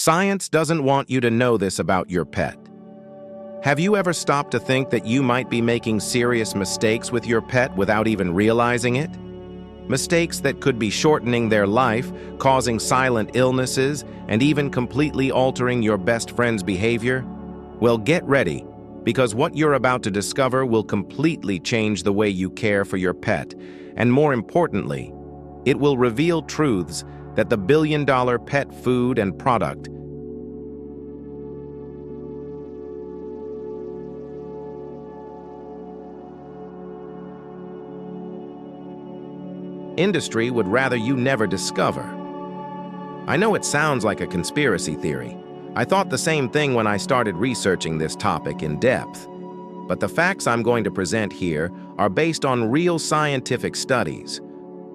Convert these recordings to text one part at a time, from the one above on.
Science doesn't want you to know this about your pet. Have you ever stopped to think that you might be making serious mistakes with your pet without even realizing it? Mistakes that could be shortening their life, causing silent illnesses, and even completely altering your best friend's behavior? Well, get ready, because what you're about to discover will completely change the way you care for your pet, and more importantly, it will reveal truths that the billion-dollar pet food and product industry would rather you never discover. I know it sounds like a conspiracy theory. I thought the same thing when I started researching this topic in depth. But the facts I'm going to present here are based on real scientific studies,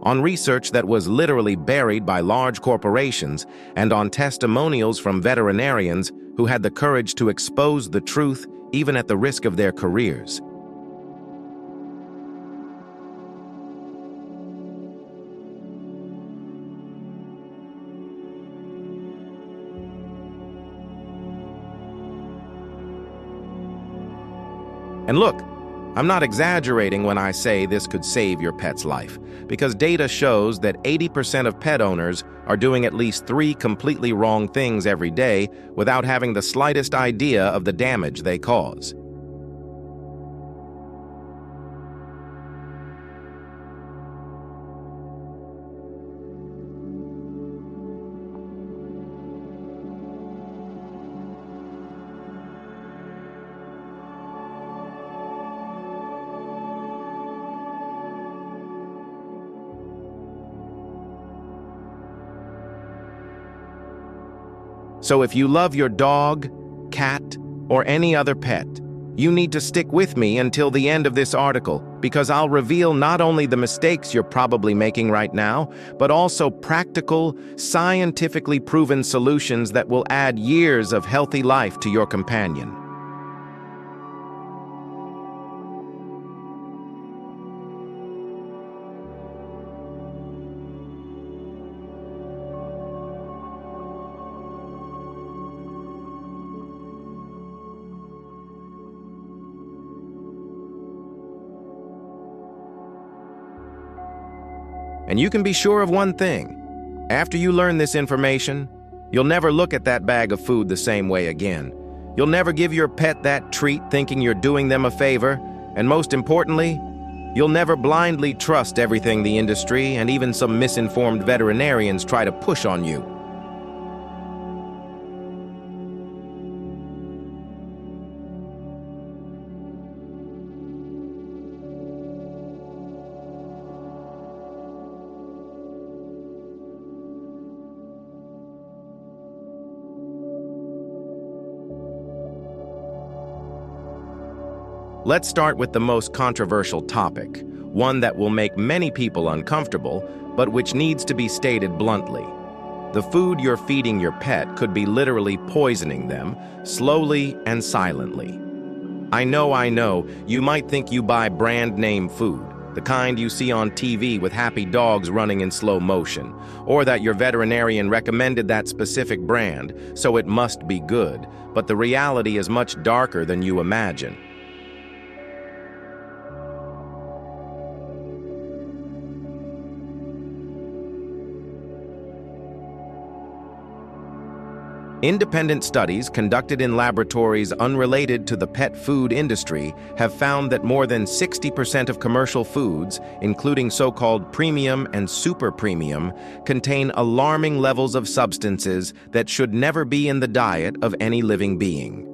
on research that was literally buried by large corporations, and on testimonials from veterinarians who had the courage to expose the truth even at the risk of their careers. And look, I'm not exaggerating when I say this could save your pet's life, because data shows that 80% of pet owners are doing at least 3 completely wrong things every day without having the slightest idea of the damage they cause. So if you love your dog, cat, or any other pet, you need to stick with me until the end of this article, because I'll reveal not only the mistakes you're probably making right now, but also practical, scientifically proven solutions that will add years of healthy life to your companion. And you can be sure of one thing. After you learn this information, you'll never look at that bag of food the same way again. You'll never give your pet that treat thinking you're doing them a favor. And most importantly, you'll never blindly trust everything the industry and even some misinformed veterinarians try to push on you. Let's start with the most controversial topic, one that will make many people uncomfortable, but which needs to be stated bluntly. The food you're feeding your pet could be literally poisoning them, slowly and silently. I know, you might think you buy brand-name food, the kind you see on TV with happy dogs running in slow motion, or that your veterinarian recommended that specific brand, so it must be good, but the reality is much darker than you imagine. Independent studies conducted in laboratories unrelated to the pet food industry have found that more than 60% of commercial foods, including so-called premium and super premium, contain alarming levels of substances that should never be in the diet of any living being.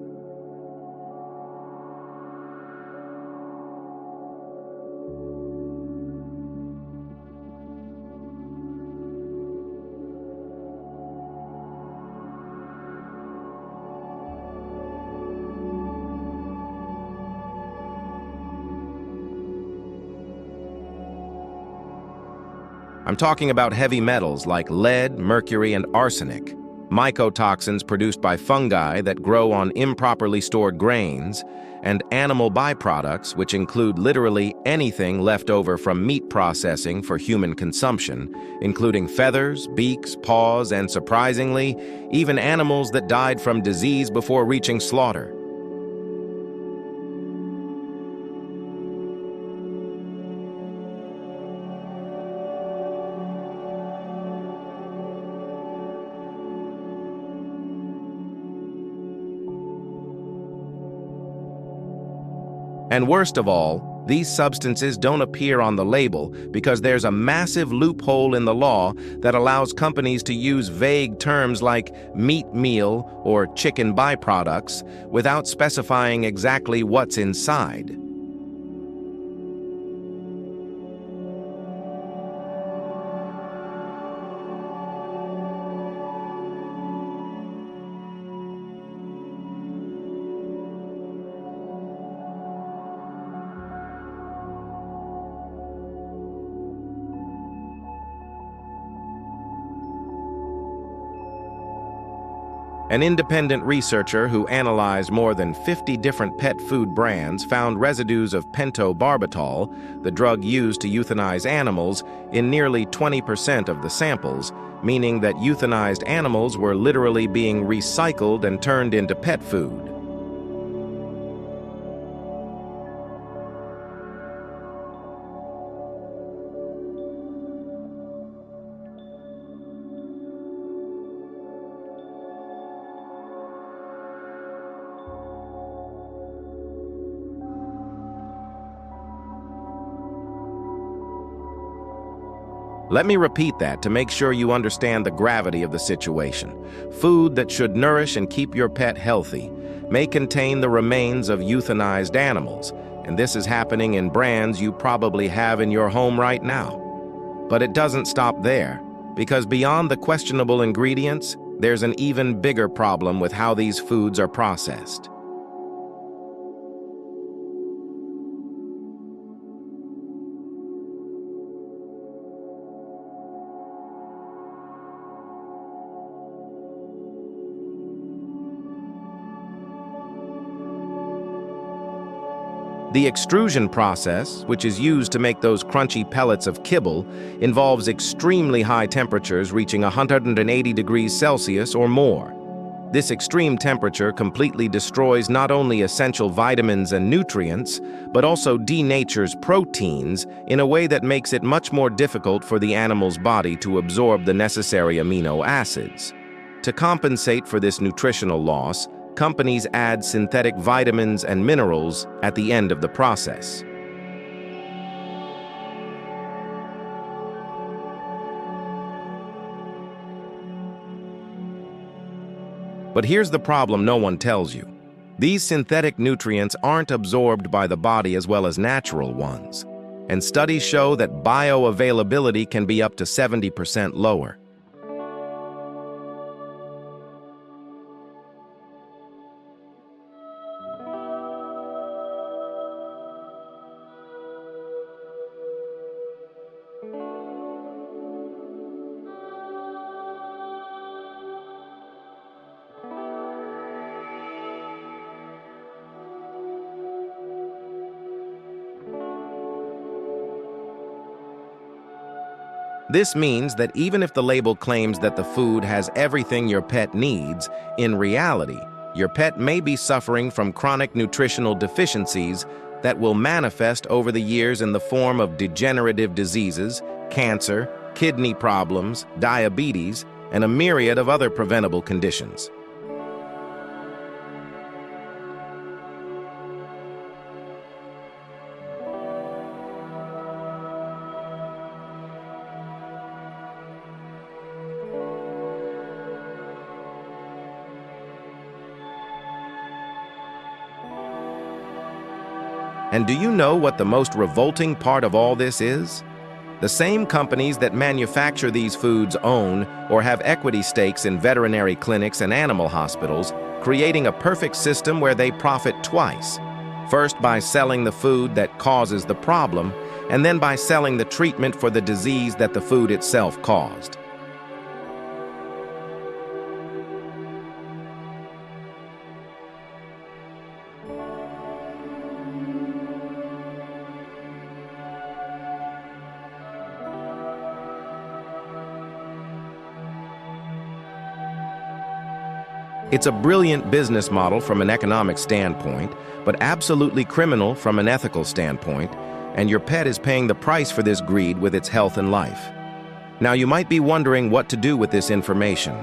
I'm talking about heavy metals like lead, mercury, and arsenic. mycotoxins produced by fungi that grow on improperly stored grains, and animal byproducts, which include literally anything left over from meat processing for human consumption, including feathers, beaks, paws, and surprisingly, even animals that died from disease before reaching slaughter. And worst of all, these substances don't appear on the label because there's a massive loophole in the law that allows companies to use vague terms like meat meal or chicken byproducts without specifying exactly what's inside. An independent researcher who analyzed more than 50 different pet food brands found residues of pentobarbital, the drug used to euthanize animals, in nearly 20% of the samples, meaning that euthanized animals were literally being recycled and turned into pet food. Let me repeat that to make sure you understand the gravity of the situation. Food that should nourish and keep your pet healthy may contain the remains of euthanized animals, and this is happening in brands you probably have in your home right now. But it doesn't stop there, because beyond the questionable ingredients, there's an even bigger problem with how these foods are processed. The extrusion process, which is used to make those crunchy pellets of kibble, involves extremely high temperatures reaching 180 degrees Celsius or more. This extreme temperature completely destroys not only essential vitamins and nutrients, but also denatures proteins in a way that makes it much more difficult for the animal's body to absorb the necessary amino acids. To compensate for this nutritional loss, companies add synthetic vitamins and minerals at the end of the process. But here's the problem no one tells you. These synthetic nutrients aren't absorbed by the body as well as natural ones, and studies show that bioavailability can be up to 70% lower. This means that even if the label claims that the food has everything your pet needs, in reality, your pet may be suffering from chronic nutritional deficiencies that will manifest over the years in the form of degenerative diseases, cancer, kidney problems, diabetes, and a myriad of other preventable conditions. And do you know what the most revolting part of all this is? The same companies that manufacture these foods own or have equity stakes in veterinary clinics and animal hospitals, creating a perfect system where they profit twice. First by selling the food that causes the problem, and then by selling the treatment for the disease that the food itself caused. It's a brilliant business model from an economic standpoint, but absolutely criminal from an ethical standpoint, and your pet is paying the price for this greed with its health and life. Now, you might be wondering what to do with this information.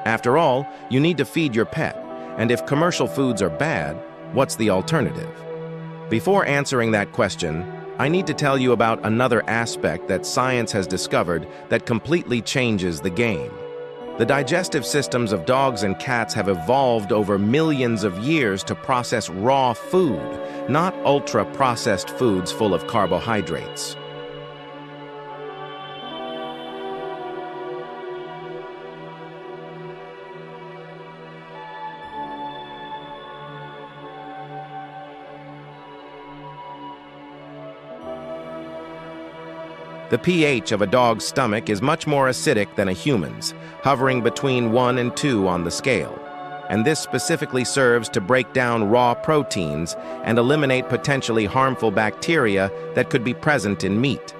After all, you need to feed your pet, and if commercial foods are bad, what's the alternative? Before answering that question, I need to tell you about another aspect that science has discovered that completely changes the game. The digestive systems of dogs and cats have evolved over millions of years to process raw food, not ultra-processed foods full of carbohydrates. The pH of a dog's stomach is much more acidic than a human's, hovering between 1 and 2 on the scale. And this specifically serves to break down raw proteins and eliminate potentially harmful bacteria that could be present in meat.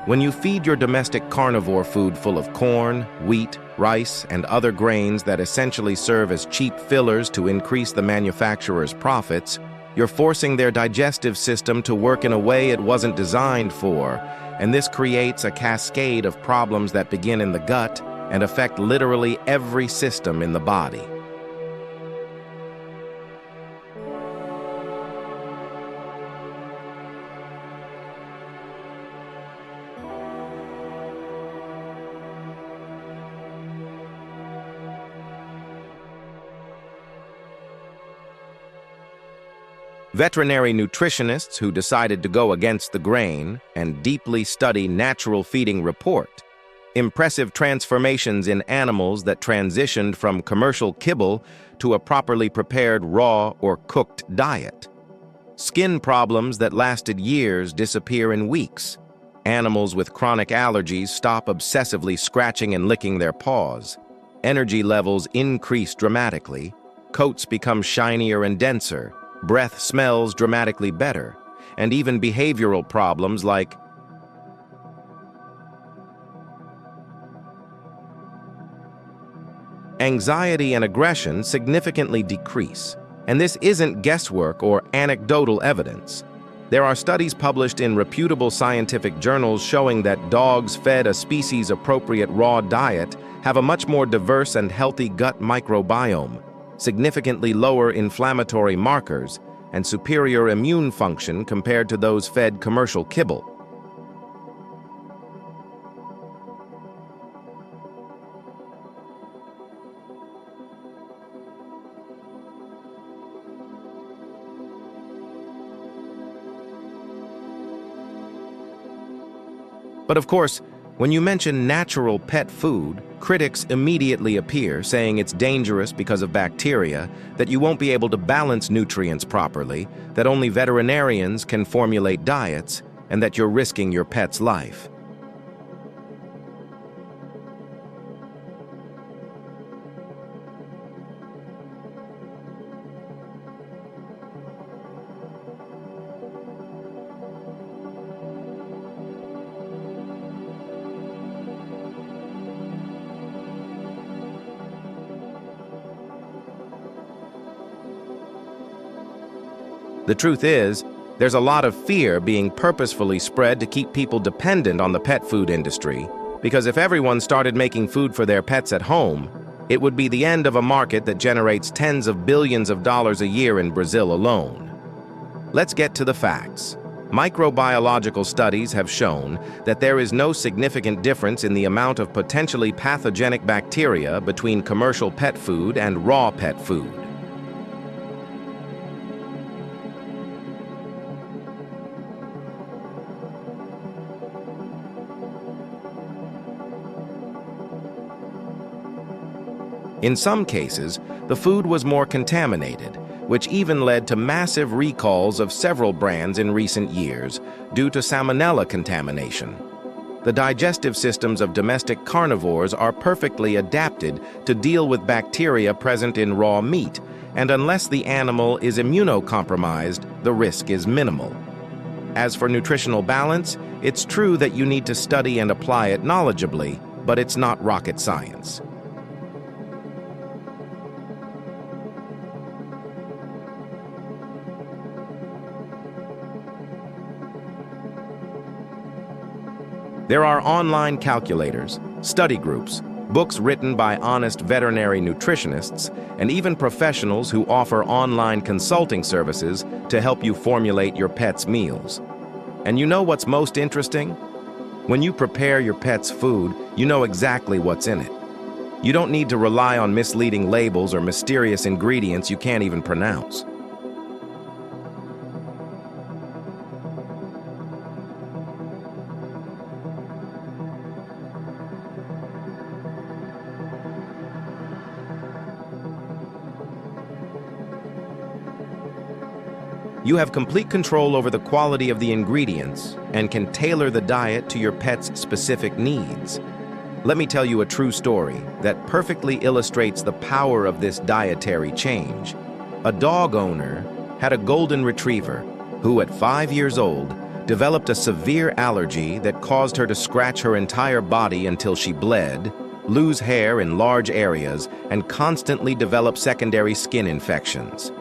When you feed your domestic carnivore food full of corn, wheat, rice, and other grains that essentially serve as cheap fillers to increase the manufacturer's profits, you're forcing their digestive system to work in a way it wasn't designed for, and this creates a cascade of problems that begin in the gut and affect literally every system in the body. Veterinary nutritionists who decided to go against the grain and deeply study natural feeding report impressive transformations in animals that transitioned from commercial kibble to a properly prepared raw or cooked diet. Skin problems that lasted years disappear in weeks. Animals with chronic allergies stop obsessively scratching and licking their paws. Energy levels increase dramatically. Coats become shinier and denser. Breath smells dramatically better, and even behavioral problems like anxiety and aggression significantly decrease. And this isn't guesswork or anecdotal evidence. There are studies published in reputable scientific journals showing that dogs fed a species-appropriate raw diet have a much more diverse and healthy gut microbiome, significantly lower inflammatory markers, and superior immune function compared to those fed commercial kibble. But of course, when you mention natural pet food, critics immediately appear, saying it's dangerous because of bacteria, that you won't be able to balance nutrients properly, that only veterinarians can formulate diets, and that you're risking your pet's life. The truth is, there's a lot of fear being purposefully spread to keep people dependent on the pet food industry, because if everyone started making food for their pets at home, it would be the end of a market that generates tens of billions of dollars a year in Brazil alone. Let's get to the facts. Microbiological studies have shown that there is no significant difference in the amount of potentially pathogenic bacteria between commercial pet food and raw pet food. In some cases, the food was more contaminated, which even led to massive recalls of several brands in recent years due to salmonella contamination. The digestive systems of domestic carnivores are perfectly adapted to deal with bacteria present in raw meat, and unless the animal is immunocompromised, the risk is minimal. As for nutritional balance, it's true that you need to study and apply it knowledgeably, but it's not rocket science. There are online calculators, study groups, books written by honest veterinary nutritionists, and even professionals who offer online consulting services to help you formulate your pet's meals. And you know what's most interesting? When you prepare your pet's food, you know exactly what's in it. You don't need to rely on misleading labels or mysterious ingredients you can't even pronounce. You have complete control over the quality of the ingredients and can tailor the diet to your pet's specific needs. Let me tell you a true story that perfectly illustrates the power of this dietary change. A dog owner had a golden retriever who, at 5 years old, developed a severe allergy that caused her to scratch her entire body until she bled, lose hair in large areas, and constantly develop secondary skin infections.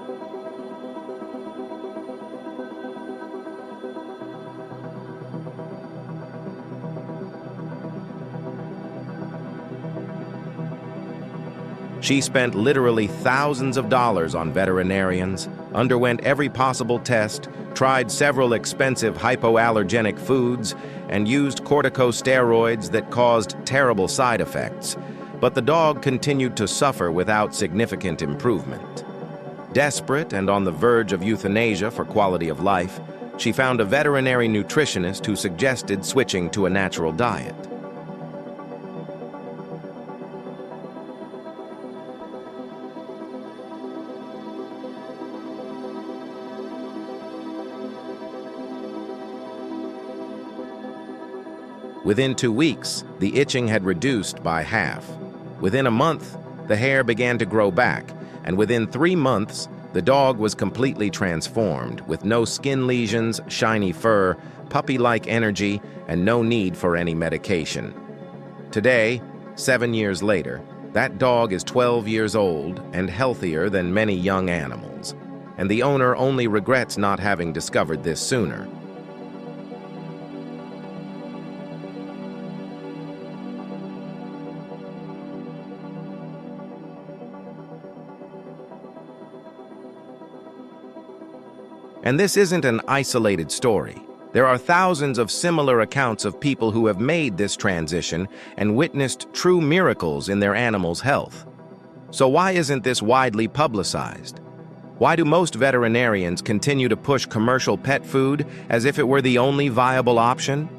She spent literally thousands of dollars on veterinarians, underwent every possible test, tried several expensive hypoallergenic foods, and used corticosteroids that caused terrible side effects. But the dog continued to suffer without significant improvement. Desperate and on the verge of euthanasia for quality of life, she found a veterinary nutritionist who suggested switching to a natural diet. Within 2 weeks, the itching had reduced by half. Within a month, the hair began to grow back, and within 3 months, the dog was completely transformed, with no skin lesions, shiny fur, puppy-like energy, and no need for any medication. Today, 7 years later, that dog is 12 years old and healthier than many young animals, and the owner only regrets not having discovered this sooner. And this isn't an isolated story. There are thousands of similar accounts of people who have made this transition and witnessed true miracles in their animals' health. So why isn't this widely publicized? Why do most veterinarians continue to push commercial pet food as if it were the only viable option?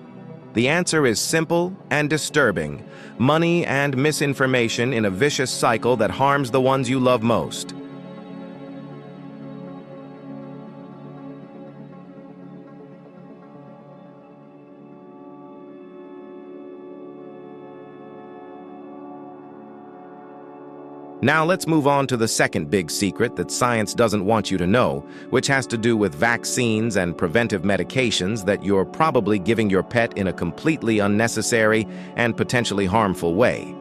The answer is simple and disturbing: money and misinformation in a vicious cycle that harms the ones you love most. Now let's move on to the second big secret that science doesn't want you to know, which has to do with vaccines and preventive medications that you're probably giving your pet in a completely unnecessary and potentially harmful way.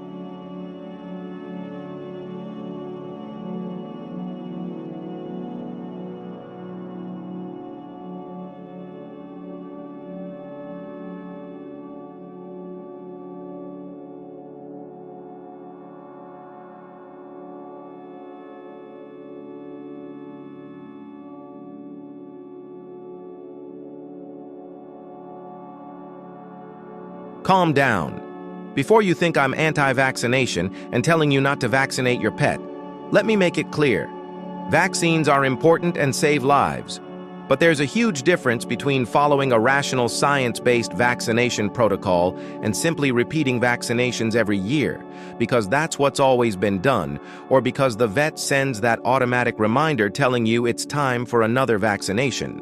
Calm down. Before you think I'm anti-vaccination and telling you not to vaccinate your pet, let me make it clear. Vaccines are important and save lives. But there's a huge difference between following a rational science-based vaccination protocol and simply repeating vaccinations every year, because that's what's always been done, or because the vet sends that automatic reminder telling you it's time for another vaccination.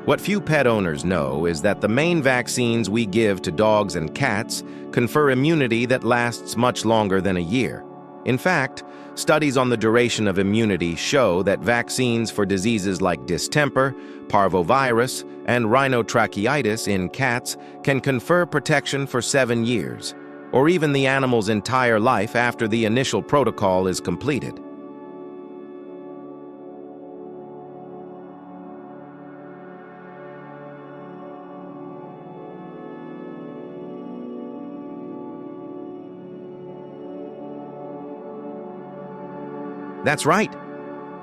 What few pet owners know is that the main vaccines we give to dogs and cats confer immunity that lasts much longer than a year. In fact, studies on the duration of immunity show that vaccines for diseases like distemper, parvovirus, and rhinotracheitis in cats can confer protection for 7 years, or even the animal's entire life after the initial protocol is completed. That's right.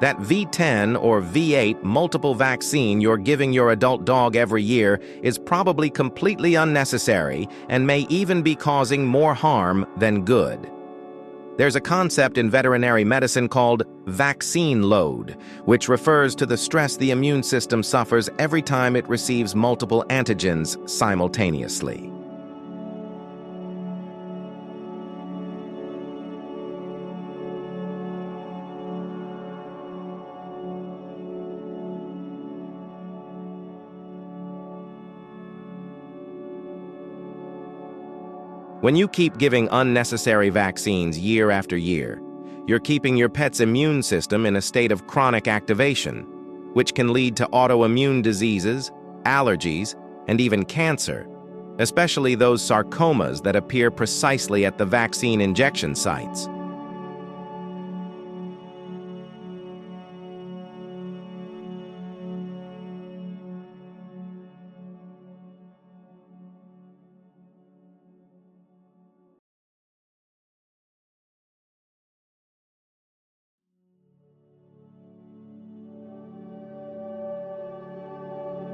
That V10 or V8 multiple vaccine you're giving your adult dog every year is probably completely unnecessary and may even be causing more harm than good. There's a concept in veterinary medicine called vaccine load, which refers to the stress the immune system suffers every time it receives multiple antigens simultaneously. When you keep giving unnecessary vaccines year after year, you're keeping your pet's immune system in a state of chronic activation, which can lead to autoimmune diseases, allergies, and even cancer, especially those sarcomas that appear precisely at the vaccine injection sites.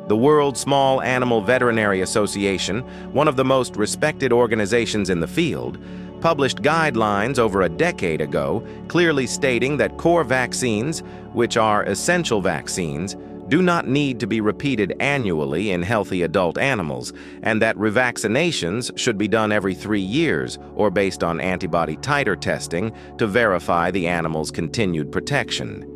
The World Small Animal Veterinary Association, one of the most respected organizations in the field, published guidelines over a decade ago clearly stating that core vaccines, which are essential vaccines, do not need to be repeated annually in healthy adult animals, and that revaccinations should be done every 3 years or based on antibody titer testing to verify the animal's continued protection.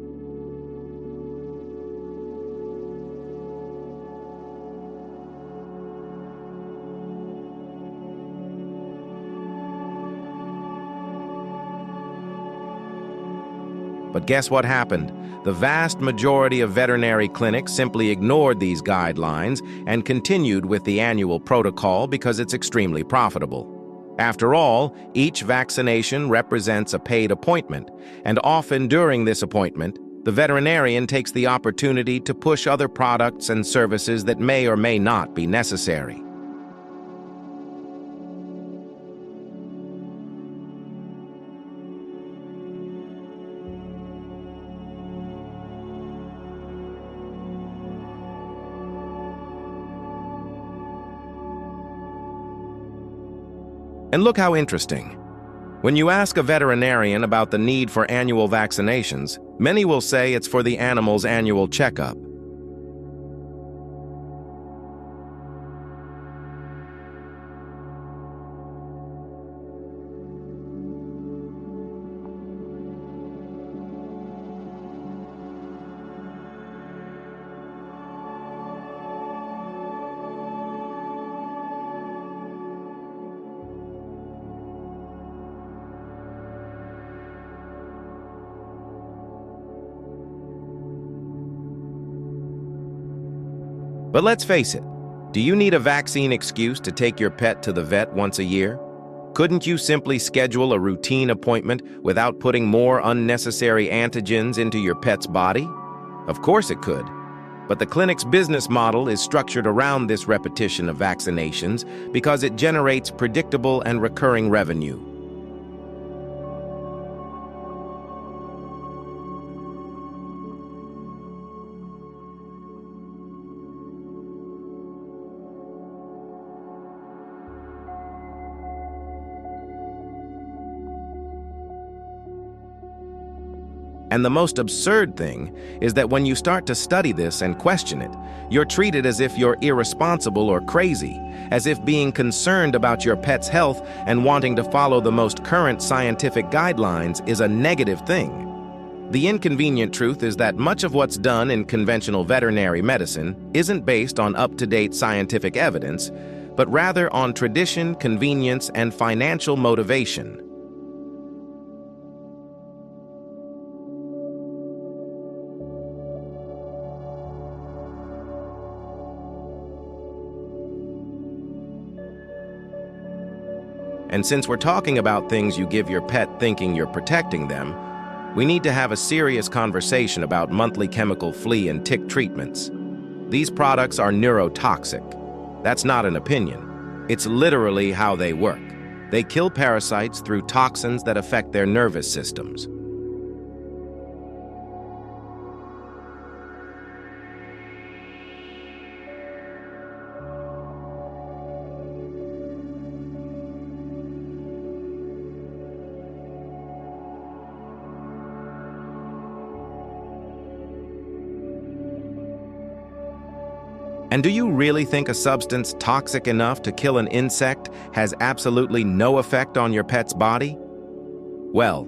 But guess what happened? The vast majority of veterinary clinics simply ignored these guidelines and continued with the annual protocol because it's extremely profitable. After all, each vaccination represents a paid appointment, and often during this appointment, the veterinarian takes the opportunity to push other products and services that may or may not be necessary. And look how interesting. When you ask a veterinarian about the need for annual vaccinations, many will say it's for the animal's annual checkup. But let's face it, do you need a vaccine excuse to take your pet to the vet once a year? Couldn't you simply schedule a routine appointment without putting more unnecessary antigens into your pet's body? Of course it could. But the clinic's business model is structured around this repetition of vaccinations because it generates predictable and recurring revenue. And the most absurd thing is that when you start to study this and question it, you're treated as if you're irresponsible or crazy, as if being concerned about your pet's health and wanting to follow the most current scientific guidelines is a negative thing. The inconvenient truth is that much of what's done in conventional veterinary medicine isn't based on up-to-date scientific evidence, but rather on tradition, convenience, and financial motivation. And since we're talking about things you give your pet thinking you're protecting them, we need to have a serious conversation about monthly chemical flea and tick treatments. These products are neurotoxic. That's not an opinion. It's literally how they work. They kill parasites through toxins that affect their nervous systems. And do you really think a substance toxic enough to kill an insect has absolutely no effect on your pet's body? Well,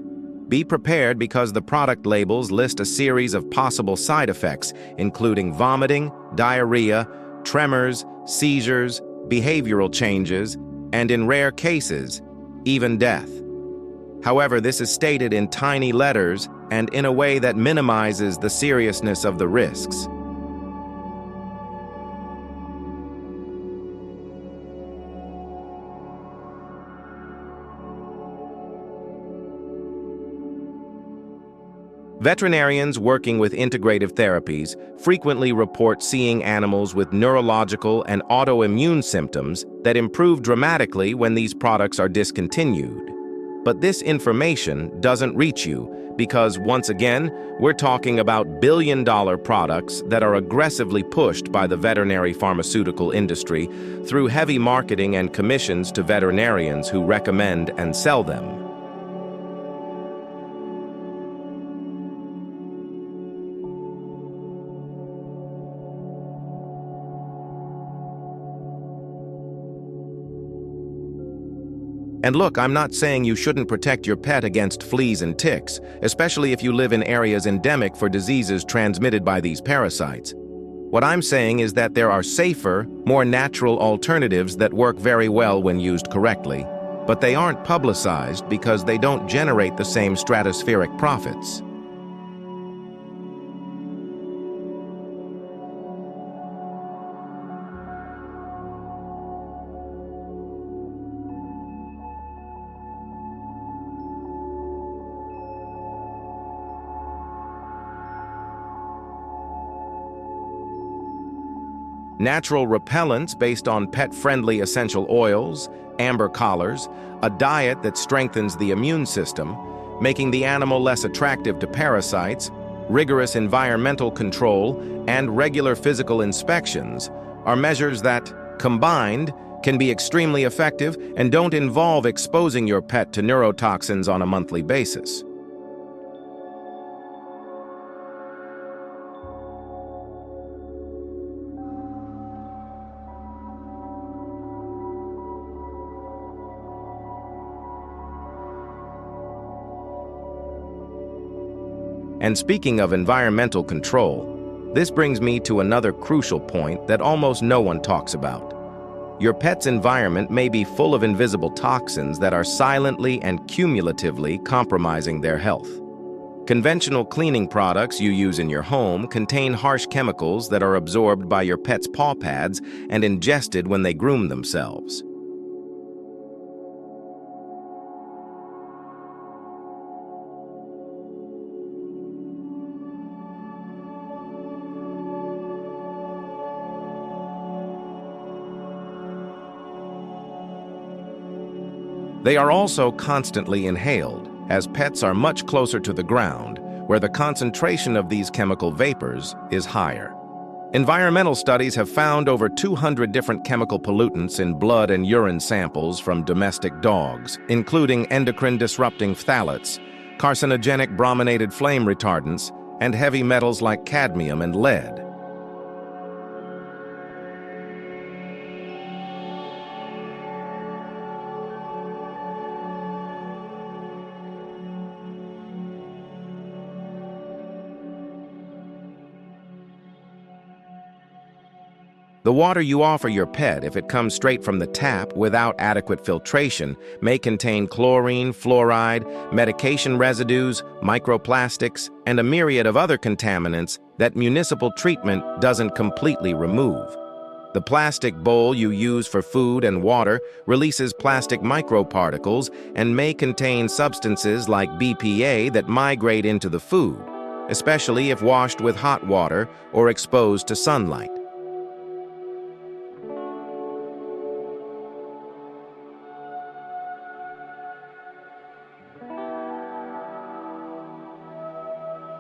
be prepared because the product labels list a series of possible side effects, including vomiting, diarrhea, tremors, seizures, behavioral changes, and in rare cases, even death. However, this is stated in tiny letters and in a way that minimizes the seriousness of the risks. Veterinarians working with integrative therapies frequently report seeing animals with neurological and autoimmune symptoms that improve dramatically when these products are discontinued. But this information doesn't reach you because, once again, we're talking about billion-dollar products that are aggressively pushed by the veterinary pharmaceutical industry through heavy marketing and commissions to veterinarians who recommend and sell them. And look, I'm not saying you shouldn't protect your pet against fleas and ticks, especially if you live in areas endemic for diseases transmitted by these parasites. What I'm saying is that there are safer, more natural alternatives that work very well when used correctly, but they aren't publicized because they don't generate the same stratospheric profits. Natural repellents based on pet-friendly essential oils, amber collars, a diet that strengthens the immune system, making the animal less attractive to parasites, rigorous environmental control, and regular physical inspections are measures that, combined, can be extremely effective and don't involve exposing your pet to neurotoxins on a monthly basis. And speaking of environmental control, this brings me to another crucial point that almost no one talks about. Your pet's environment may be full of invisible toxins that are silently and cumulatively compromising their health. Conventional cleaning products you use in your home contain harsh chemicals that are absorbed by your pet's paw pads and ingested when they groom themselves. They are also constantly inhaled, as pets are much closer to the ground, where the concentration of these chemical vapors is higher. Environmental studies have found over 200 different chemical pollutants in blood and urine samples from domestic dogs, including endocrine-disrupting phthalates, carcinogenic brominated flame retardants, and heavy metals like cadmium and lead. The water you offer your pet, if it comes straight from the tap without adequate filtration, may contain chlorine, fluoride, medication residues, microplastics, and a myriad of other contaminants that municipal treatment doesn't completely remove. The plastic bowl you use for food and water releases plastic microparticles and may contain substances like BPA that migrate into the food, especially if washed with hot water or exposed to sunlight.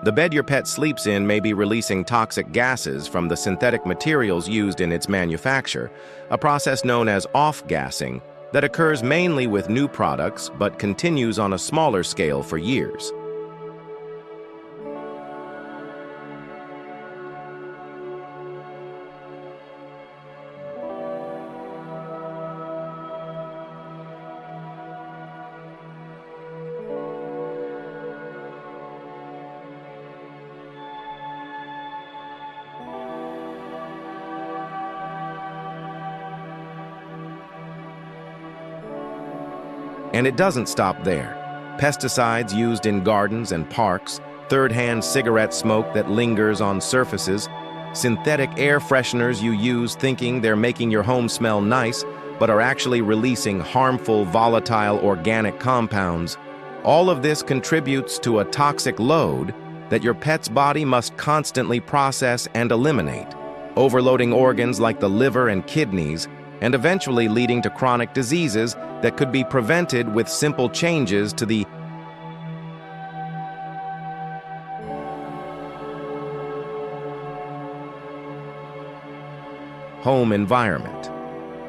The bed your pet sleeps in may be releasing toxic gases from the synthetic materials used in its manufacture, a process known as off-gassing that occurs mainly with new products but continues on a smaller scale for years. And it doesn't stop there. Pesticides used in gardens and parks, third-hand cigarette smoke that lingers on surfaces, synthetic air fresheners you use thinking they're making your home smell nice, but are actually releasing harmful, volatile organic compounds. All of this contributes to a toxic load that your pet's body must constantly process and eliminate, overloading organs like the liver and kidneys, and eventually leading to chronic diseases that could be prevented with simple changes to the home environment.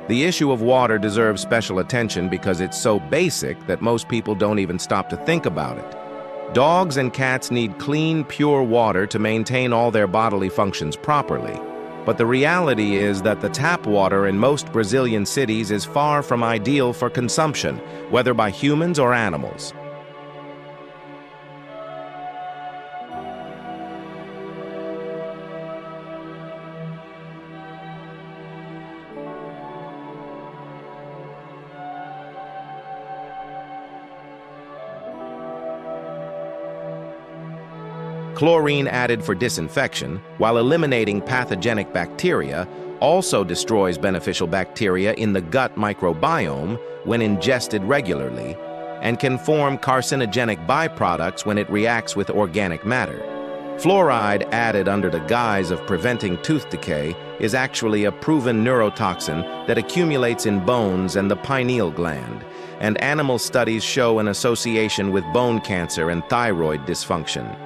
The issue of water deserves special attention because it's so basic that most people don't even stop to think about it. Dogs and cats need clean, pure water to maintain all their bodily functions properly. But the reality is that the tap water in most Brazilian cities is far from ideal for consumption, whether by humans or animals. Chlorine added for disinfection, while eliminating pathogenic bacteria, also destroys beneficial bacteria in the gut microbiome when ingested regularly, and can form carcinogenic byproducts when it reacts with organic matter. Fluoride added under the guise of preventing tooth decay is actually a proven neurotoxin that accumulates in bones and the pineal gland, and animal studies show an association with bone cancer and thyroid dysfunction.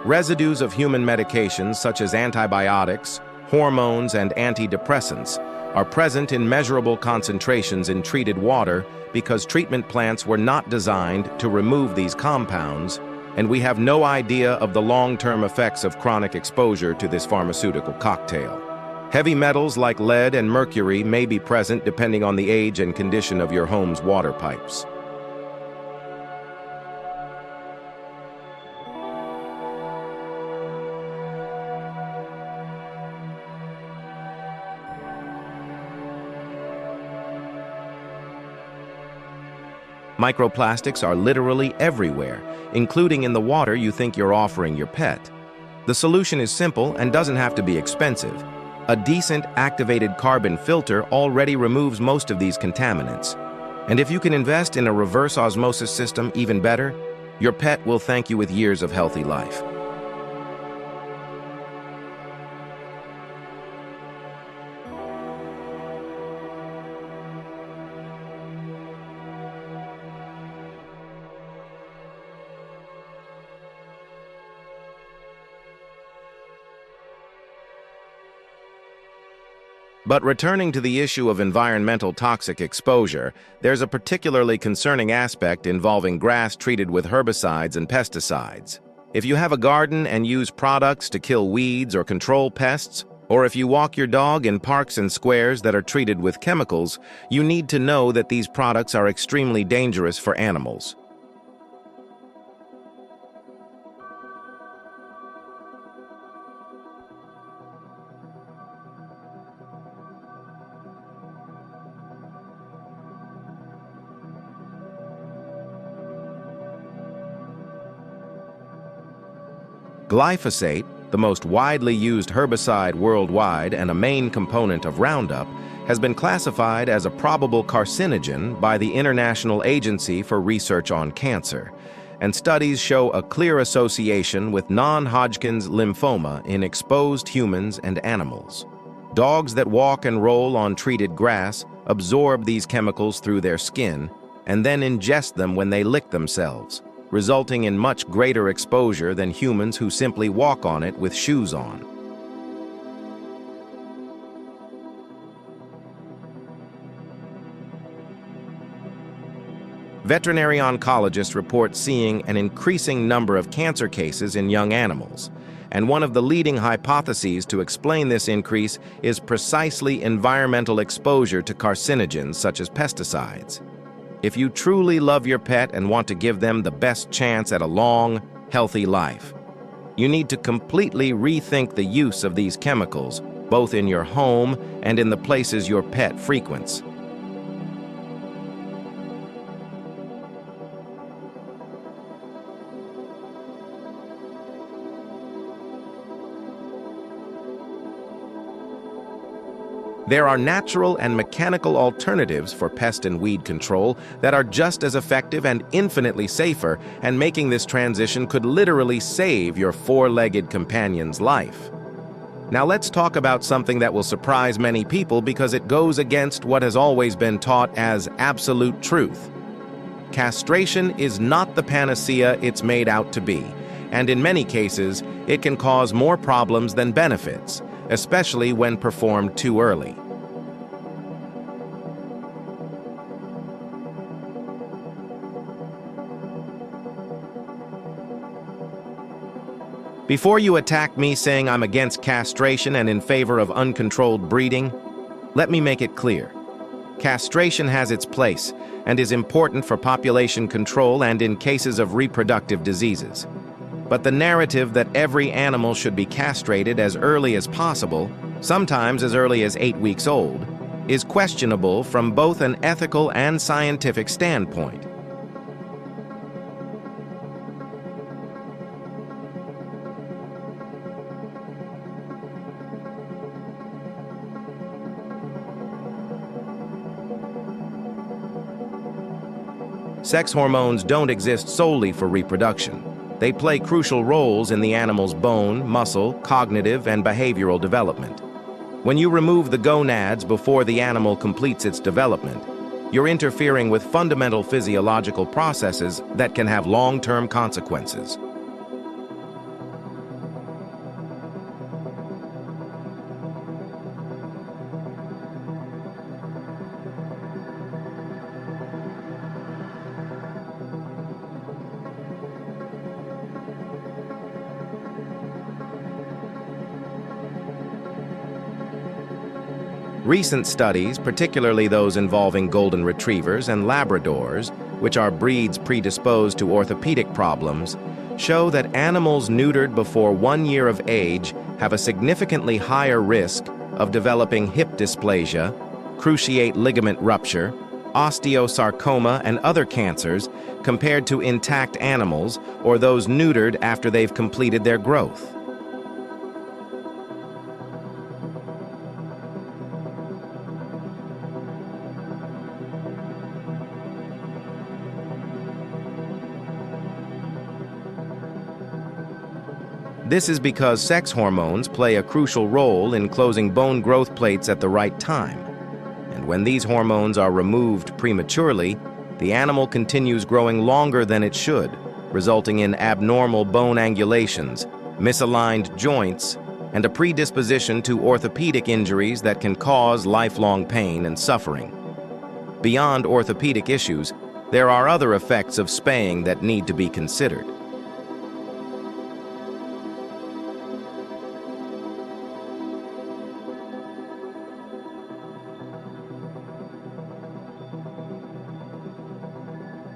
Residues of human medications such as antibiotics, hormones, and antidepressants are present in measurable concentrations in treated water because treatment plants were not designed to remove these compounds, and we have no idea of the long-term effects of chronic exposure to this pharmaceutical cocktail. Heavy metals like lead and mercury may be present depending on the age and condition of your home's water pipes. Microplastics are literally everywhere, including in the water you think you're offering your pet. The solution is simple and doesn't have to be expensive. A decent activated carbon filter already removes most of these contaminants. And if you can invest in a reverse osmosis system, even better, your pet will thank you with years of healthy life. But returning to the issue of environmental toxic exposure, there's a particularly concerning aspect involving grass treated with herbicides and pesticides. If you have a garden and use products to kill weeds or control pests, or if you walk your dog in parks and squares that are treated with chemicals, you need to know that these products are extremely dangerous for animals. Glyphosate, the most widely used herbicide worldwide and a main component of Roundup, has been classified as a probable carcinogen by the International Agency for Research on Cancer, and studies show a clear association with non-Hodgkin's lymphoma in exposed humans and animals. Dogs that walk and roll on treated grass absorb these chemicals through their skin and then ingest them when they lick themselves, resulting in much greater exposure than humans who simply walk on it with shoes on. Veterinary oncologists report seeing an increasing number of cancer cases in young animals, and one of the leading hypotheses to explain this increase is precisely environmental exposure to carcinogens such as pesticides. If you truly love your pet and want to give them the best chance at a long, healthy life, you need to completely rethink the use of these chemicals, both in your home and in the places your pet frequents. There are natural and mechanical alternatives for pest and weed control that are just as effective and infinitely safer, and making this transition could literally save your four-legged companion's life. Now let's talk about something that will surprise many people because it goes against what has always been taught as absolute truth. Castration is not the panacea it's made out to be, and in many cases, it can cause more problems than benefits, especially when performed too early. Before you attack me saying I'm against castration and in favor of uncontrolled breeding, let me make it clear. Castration has its place and is important for population control and in cases of reproductive diseases. But the narrative that every animal should be castrated as early as possible, sometimes as early as 8 weeks old, is questionable from both an ethical and scientific standpoint. Sex hormones don't exist solely for reproduction. They play crucial roles in the animal's bone, muscle, cognitive, and behavioral development. When you remove the gonads before the animal completes its development, you're interfering with fundamental physiological processes that can have long-term consequences. Recent studies, particularly those involving golden retrievers and Labradors, which are breeds predisposed to orthopedic problems, show that animals neutered before 1 year of age have a significantly higher risk of developing hip dysplasia, cruciate ligament rupture, osteosarcoma, and other cancers compared to intact animals or those neutered after they've completed their growth. This is because sex hormones play a crucial role in closing bone growth plates at the right time. And when these hormones are removed prematurely, the animal continues growing longer than it should, resulting in abnormal bone angulations, misaligned joints, and a predisposition to orthopedic injuries that can cause lifelong pain and suffering. Beyond orthopedic issues, there are other effects of spaying that need to be considered.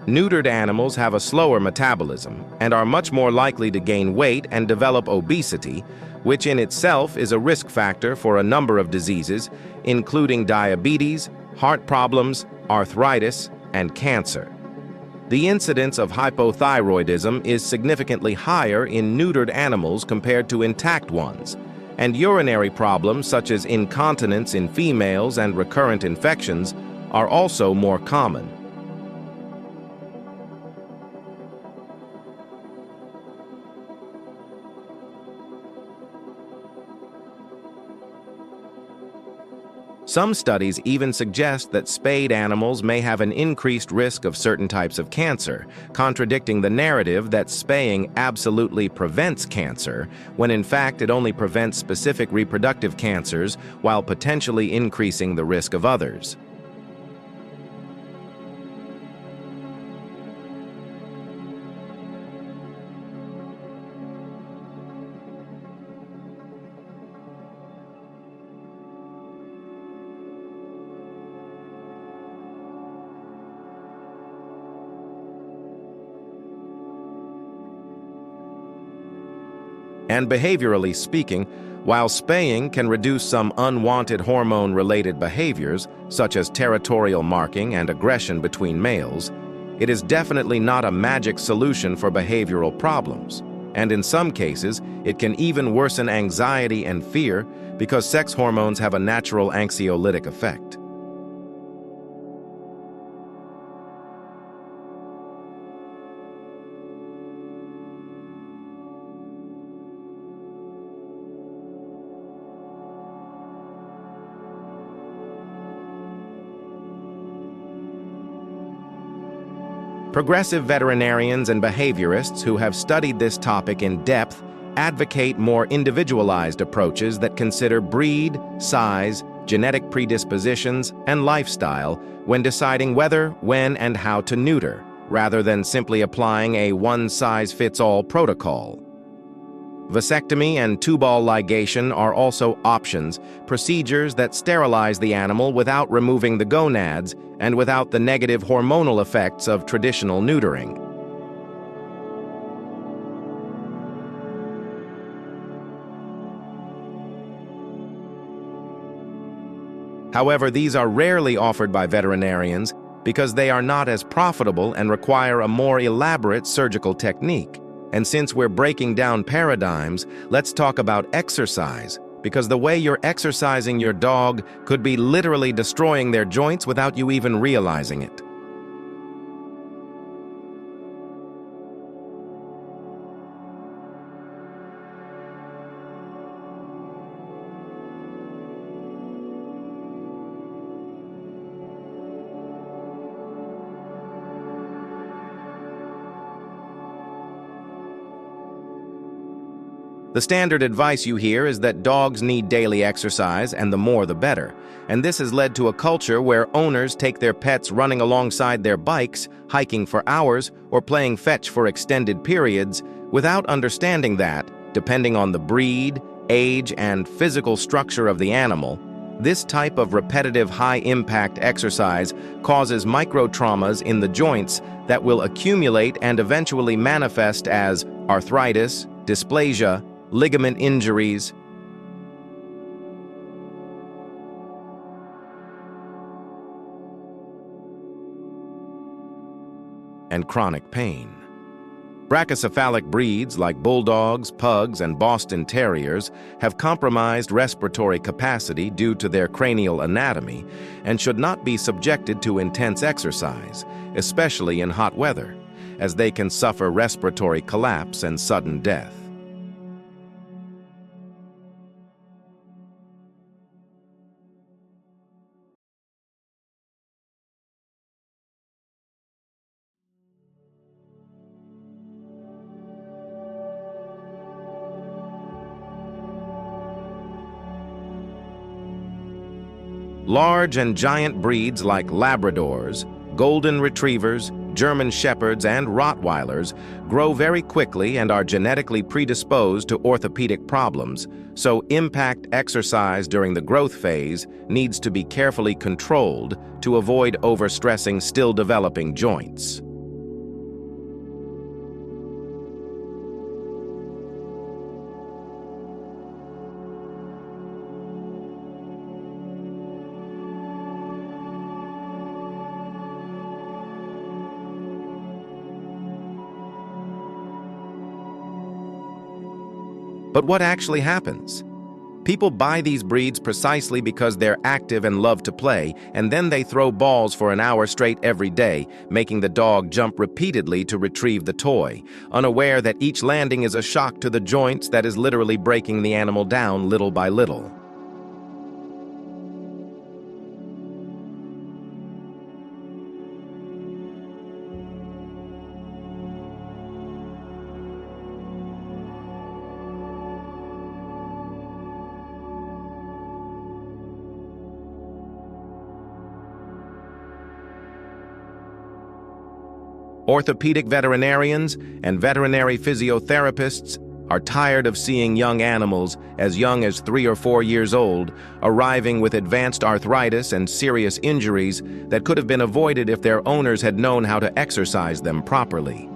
Neutered animals have a slower metabolism and are much more likely to gain weight and develop obesity, which in itself is a risk factor for a number of diseases, including diabetes, heart problems, arthritis, and cancer. The incidence of hypothyroidism is significantly higher in neutered animals compared to intact ones, and urinary problems such as incontinence in females and recurrent infections are also more common. Some studies even suggest that spayed animals may have an increased risk of certain types of cancer, contradicting the narrative that spaying absolutely prevents cancer, when in fact it only prevents specific reproductive cancers while potentially increasing the risk of others. And behaviorally speaking, while spaying can reduce some unwanted hormone-related behaviors, such as territorial marking and aggression between males, it is definitely not a magic solution for behavioral problems. And in some cases, it can even worsen anxiety and fear because sex hormones have a natural anxiolytic effect. Progressive veterinarians and behaviorists who have studied this topic in depth advocate more individualized approaches that consider breed, size, genetic predispositions, and lifestyle when deciding whether, when, and how to neuter, rather than simply applying a one-size-fits-all protocol. Vasectomy and tubal ligation are also options, procedures that sterilize the animal without removing the gonads and without the negative hormonal effects of traditional neutering. However, these are rarely offered by veterinarians because they are not as profitable and require a more elaborate surgical technique. And since we're breaking down paradigms, let's talk about exercise, because the way you're exercising your dog could be literally destroying their joints without you even realizing it. The standard advice you hear is that dogs need daily exercise, and the more the better. And this has led to a culture where owners take their pets running alongside their bikes, hiking for hours, or playing fetch for extended periods, without understanding that, depending on the breed, age, and physical structure of the animal, this type of repetitive high-impact exercise causes microtraumas in the joints that will accumulate and eventually manifest as arthritis, dysplasia, ligament injuries, and chronic pain. Brachycephalic breeds like bulldogs, pugs, and Boston Terriers have compromised respiratory capacity due to their cranial anatomy and should not be subjected to intense exercise, especially in hot weather, as they can suffer respiratory collapse and sudden death. Large and giant breeds like Labradors, Golden Retrievers, German Shepherds, and Rottweilers grow very quickly and are genetically predisposed to orthopedic problems, so impact exercise during the growth phase needs to be carefully controlled to avoid overstressing still developing joints. But what actually happens? People buy these breeds precisely because they're active and love to play, and then they throw balls for an hour straight every day, making the dog jump repeatedly to retrieve the toy, unaware that each landing is a shock to the joints that is literally breaking the animal down little by little. Orthopedic veterinarians and veterinary physiotherapists are tired of seeing young animals as young as 3 or 4 years old arriving with advanced arthritis and serious injuries that could have been avoided if their owners had known how to exercise them properly.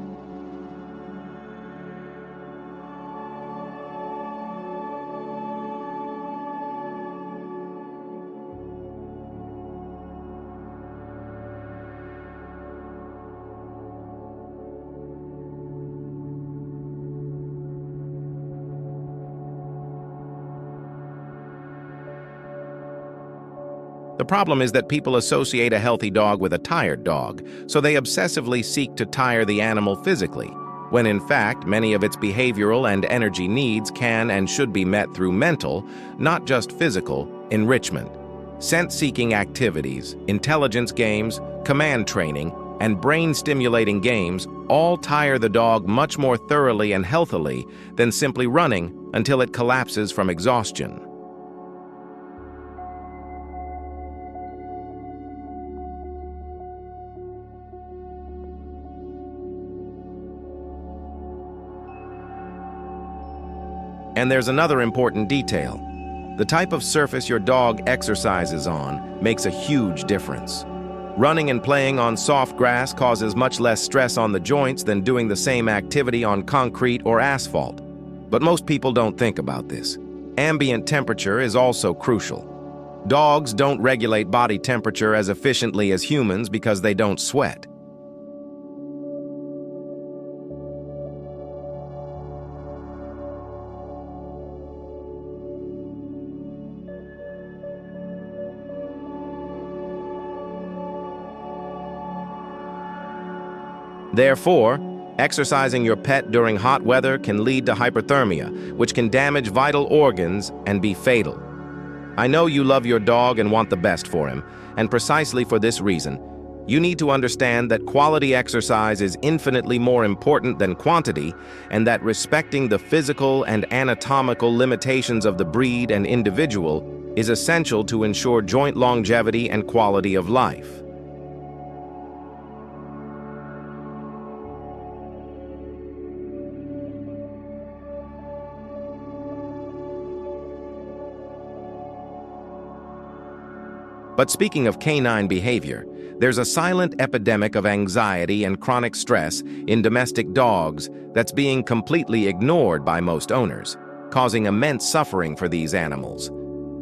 The problem is that people associate a healthy dog with a tired dog, so they obsessively seek to tire the animal physically, when in fact many of its behavioral and energy needs can and should be met through mental, not just physical, enrichment. Scent-seeking activities, intelligence games, command training, and brain-stimulating games all tire the dog much more thoroughly and healthily than simply running until it collapses from exhaustion. And there's another important detail. The type of surface your dog exercises on makes a huge difference. Running and playing on soft grass causes much less stress on the joints than doing the same activity on concrete or asphalt. But most people don't think about this. Ambient temperature is also crucial. Dogs don't regulate body temperature as efficiently as humans because they don't sweat. Therefore, exercising your pet during hot weather can lead to hyperthermia, which can damage vital organs and be fatal. I know you love your dog and want the best for him, and precisely for this reason, you need to understand that quality exercise is infinitely more important than quantity, and that respecting the physical and anatomical limitations of the breed and individual is essential to ensure joint longevity and quality of life. But speaking of canine behavior, there's a silent epidemic of anxiety and chronic stress in domestic dogs that's being completely ignored by most owners, causing immense suffering for these animals.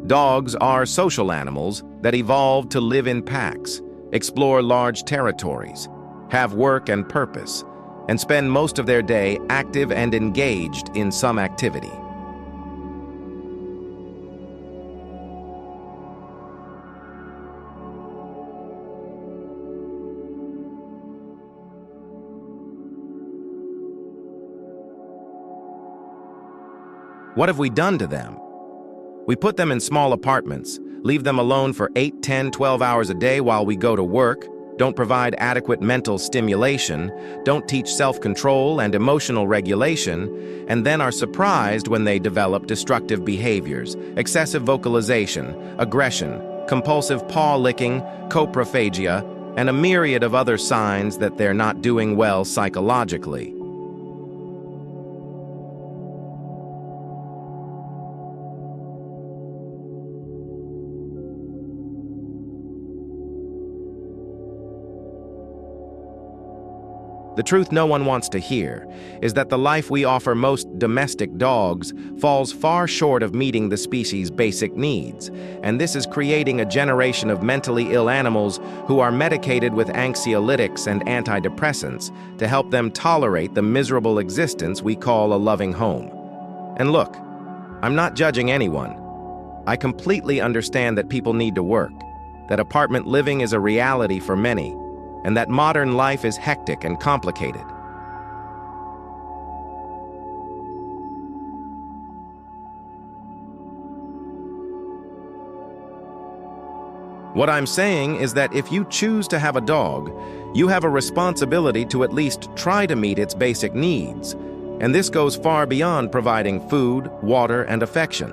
Dogs are social animals that evolved to live in packs, explore large territories, have work and purpose, and spend most of their day active and engaged in some activity. What have we done to them? We put them in small apartments, leave them alone for 8, 10, 12 hours a day while we go to work, don't provide adequate mental stimulation, don't teach self-control and emotional regulation, and then are surprised when they develop destructive behaviors, excessive vocalization, aggression, compulsive paw licking, coprophagia, and a myriad of other signs that they're not doing well psychologically. The truth no one wants to hear is that the life we offer most domestic dogs falls far short of meeting the species' basic needs, and this is creating a generation of mentally ill animals who are medicated with anxiolytics and antidepressants to help them tolerate the miserable existence we call a loving home. And look, I'm not judging anyone. I completely understand that people need to work, that apartment living is a reality for many, and that modern life is hectic and complicated. What I'm saying is that if you choose to have a dog, you have a responsibility to at least try to meet its basic needs, and this goes far beyond providing food, water, and affection.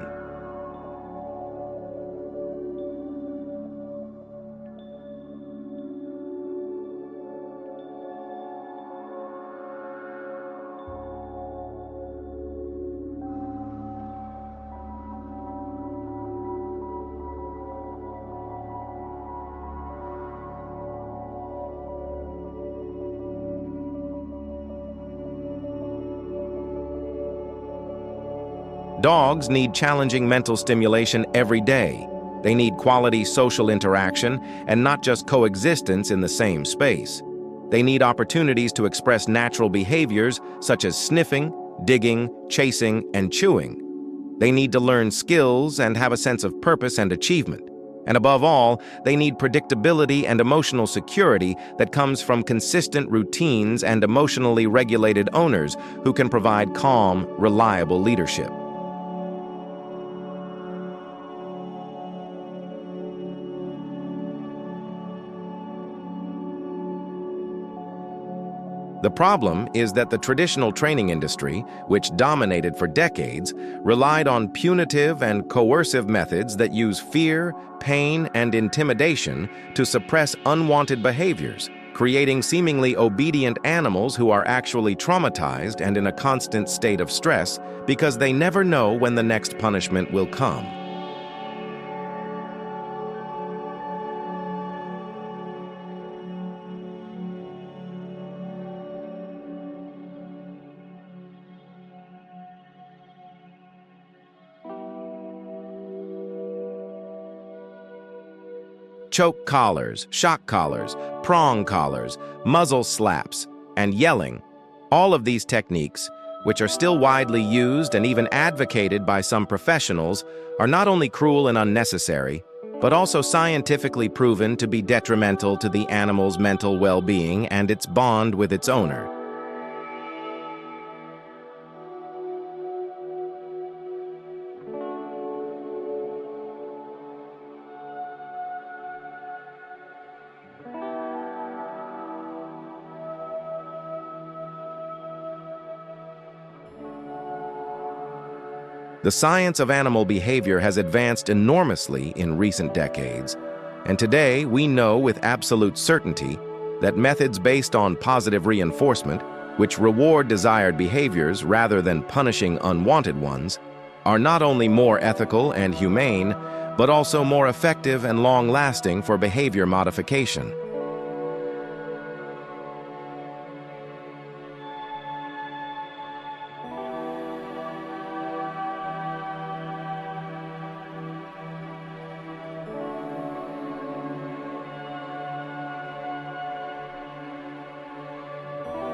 Dogs need challenging mental stimulation every day. They need quality social interaction and not just coexistence in the same space. They need opportunities to express natural behaviors such as sniffing, digging, chasing, and chewing. They need to learn skills and have a sense of purpose and achievement. And above all, they need predictability and emotional security that comes from consistent routines and emotionally regulated owners who can provide calm, reliable leadership. The problem is that the traditional training industry, which dominated for decades, relied on punitive and coercive methods that use fear, pain, and intimidation to suppress unwanted behaviors, creating seemingly obedient animals who are actually traumatized and in a constant state of stress because they never know when the next punishment will come. Choke collars, shock collars, prong collars, muzzle slaps, and yelling, all of these techniques, which are still widely used and even advocated by some professionals, are not only cruel and unnecessary, but also scientifically proven to be detrimental to the animal's mental well-being and its bond with its owner. The science of animal behavior has advanced enormously in recent decades, and today we know with absolute certainty that methods based on positive reinforcement, which reward desired behaviors rather than punishing unwanted ones, are not only more ethical and humane, but also more effective and long-lasting for behavior modification.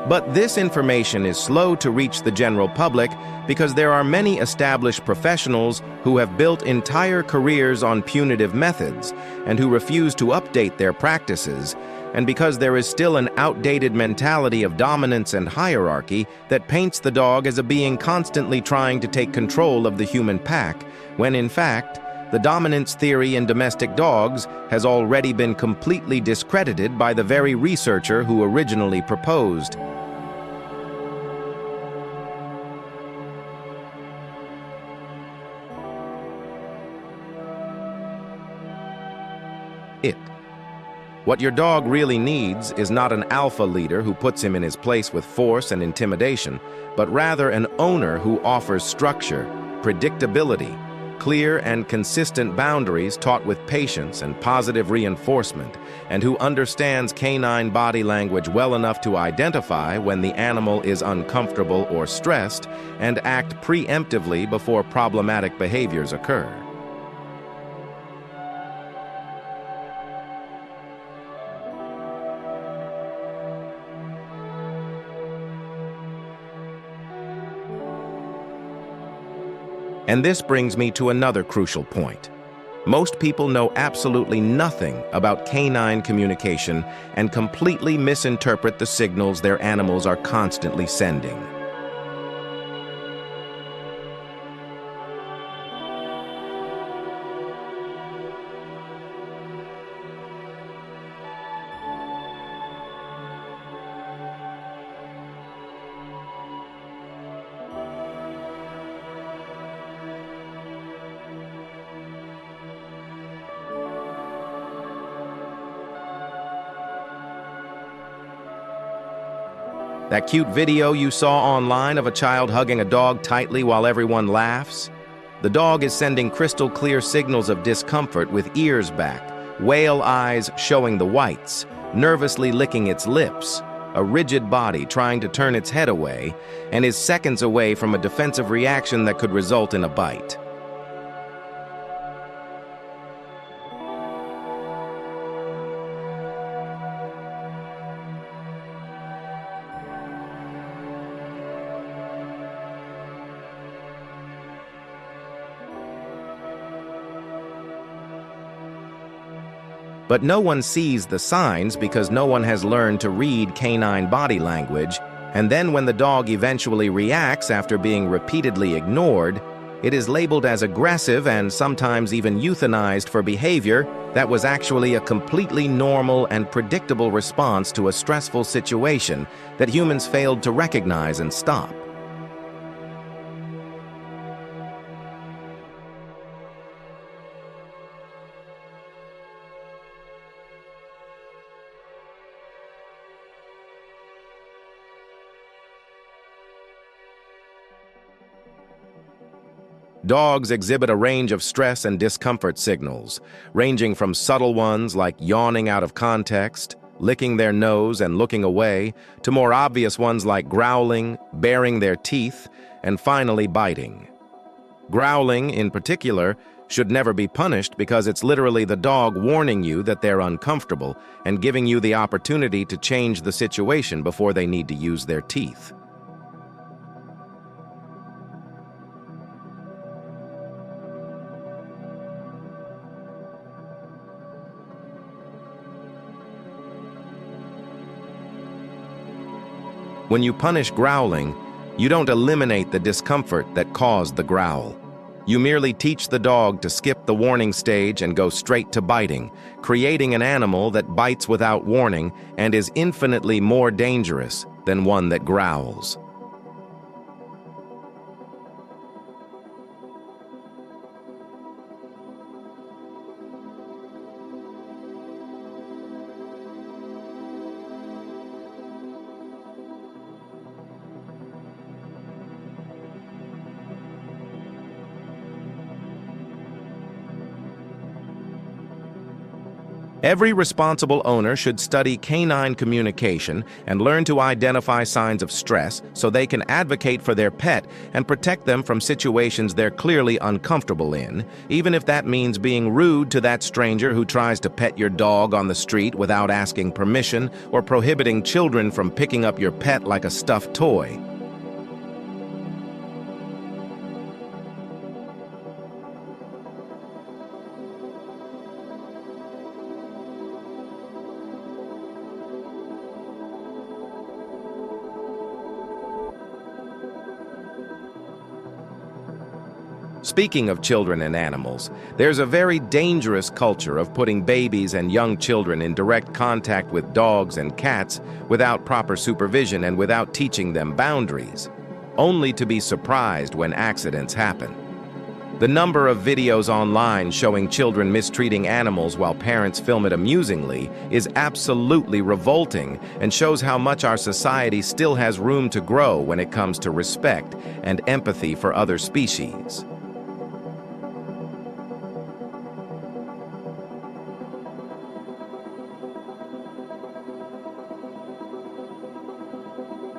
But this information is slow to reach the general public because there are many established professionals who have built entire careers on punitive methods and who refuse to update their practices, and because there is still an outdated mentality of dominance and hierarchy that paints the dog as a being constantly trying to take control of the human pack, when in fact, the dominance theory in domestic dogs has already been completely discredited by the very researcher who originally proposed. it. What your dog really needs is not an alpha leader who puts him in his place with force and intimidation, but rather an owner who offers structure, predictability, clear and consistent boundaries taught with patience and positive reinforcement, and who understands canine body language well enough to identify when the animal is uncomfortable or stressed and act preemptively before problematic behaviors occur. And this brings me to another crucial point. Most people know absolutely nothing about canine communication and completely misinterpret the signals their animals are constantly sending. That cute video you saw online of a child hugging a dog tightly while everyone laughs? The dog is sending crystal clear signals of discomfort with ears back, whale eyes showing the whites, nervously licking its lips, a rigid body trying to turn its head away, and is seconds away from a defensive reaction that could result in a bite. But no one sees the signs because no one has learned to read canine body language, and then when the dog eventually reacts after being repeatedly ignored, it is labeled as aggressive and sometimes even euthanized for behavior that was actually a completely normal and predictable response to a stressful situation that humans failed to recognize and stop. Dogs exhibit a range of stress and discomfort signals, ranging from subtle ones like yawning out of context, licking their nose and looking away, to more obvious ones like growling, baring their teeth, and finally biting. Growling, in particular, should never be punished because it's literally the dog warning you that they're uncomfortable and giving you the opportunity to change the situation before they need to use their teeth. When you punish growling, you don't eliminate the discomfort that caused the growl. You merely teach the dog to skip the warning stage and go straight to biting, creating an animal that bites without warning and is infinitely more dangerous than one that growls. Every responsible owner should study canine communication and learn to identify signs of stress so they can advocate for their pet and protect them from situations they're clearly uncomfortable in, even if that means being rude to that stranger who tries to pet your dog on the street without asking permission or prohibiting children from picking up your pet like a stuffed toy. Speaking of children and animals, there's a very dangerous culture of putting babies and young children in direct contact with dogs and cats without proper supervision and without teaching them boundaries, only to be surprised when accidents happen. The number of videos online showing children mistreating animals while parents film it amusingly is absolutely revolting and shows how much our society still has room to grow when it comes to respect and empathy for other species.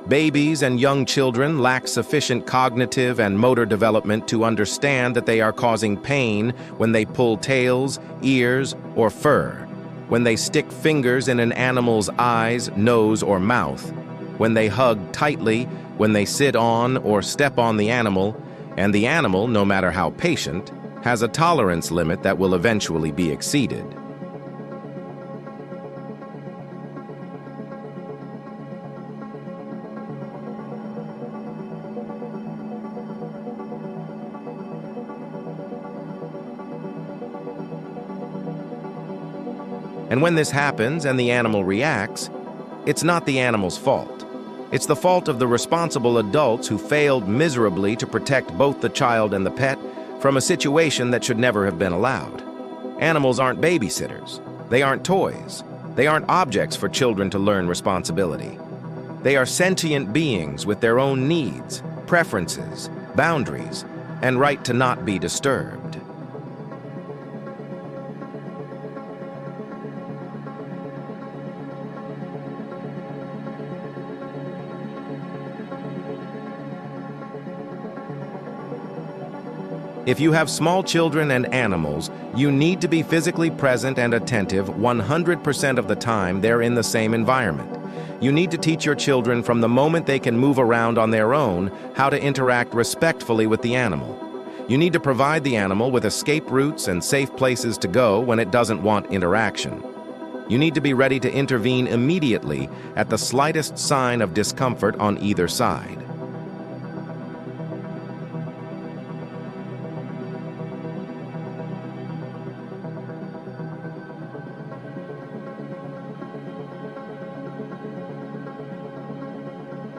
Babies and young children lack sufficient cognitive and motor development to understand that they are causing pain when they pull tails, ears, or fur, when they stick fingers in an animal's eyes, nose, or mouth, when they hug tightly, when they sit on or step on the animal, and the animal, no matter how patient, has a tolerance limit that will eventually be exceeded. And when this happens and the animal reacts, it's not the animal's fault. It's the fault of the responsible adults who failed miserably to protect both the child and the pet from a situation that should never have been allowed. Animals aren't babysitters. They aren't toys. They aren't objects for children to learn responsibility. They are sentient beings with their own needs, preferences, boundaries, and right to not be disturbed. If you have small children and animals, you need to be physically present and attentive 100% of the time they're in the same environment. You need to teach your children from the moment they can move around on their own how to interact respectfully with the animal. You need to provide the animal with escape routes and safe places to go when it doesn't want interaction. You need to be ready to intervene immediately at the slightest sign of discomfort on either side.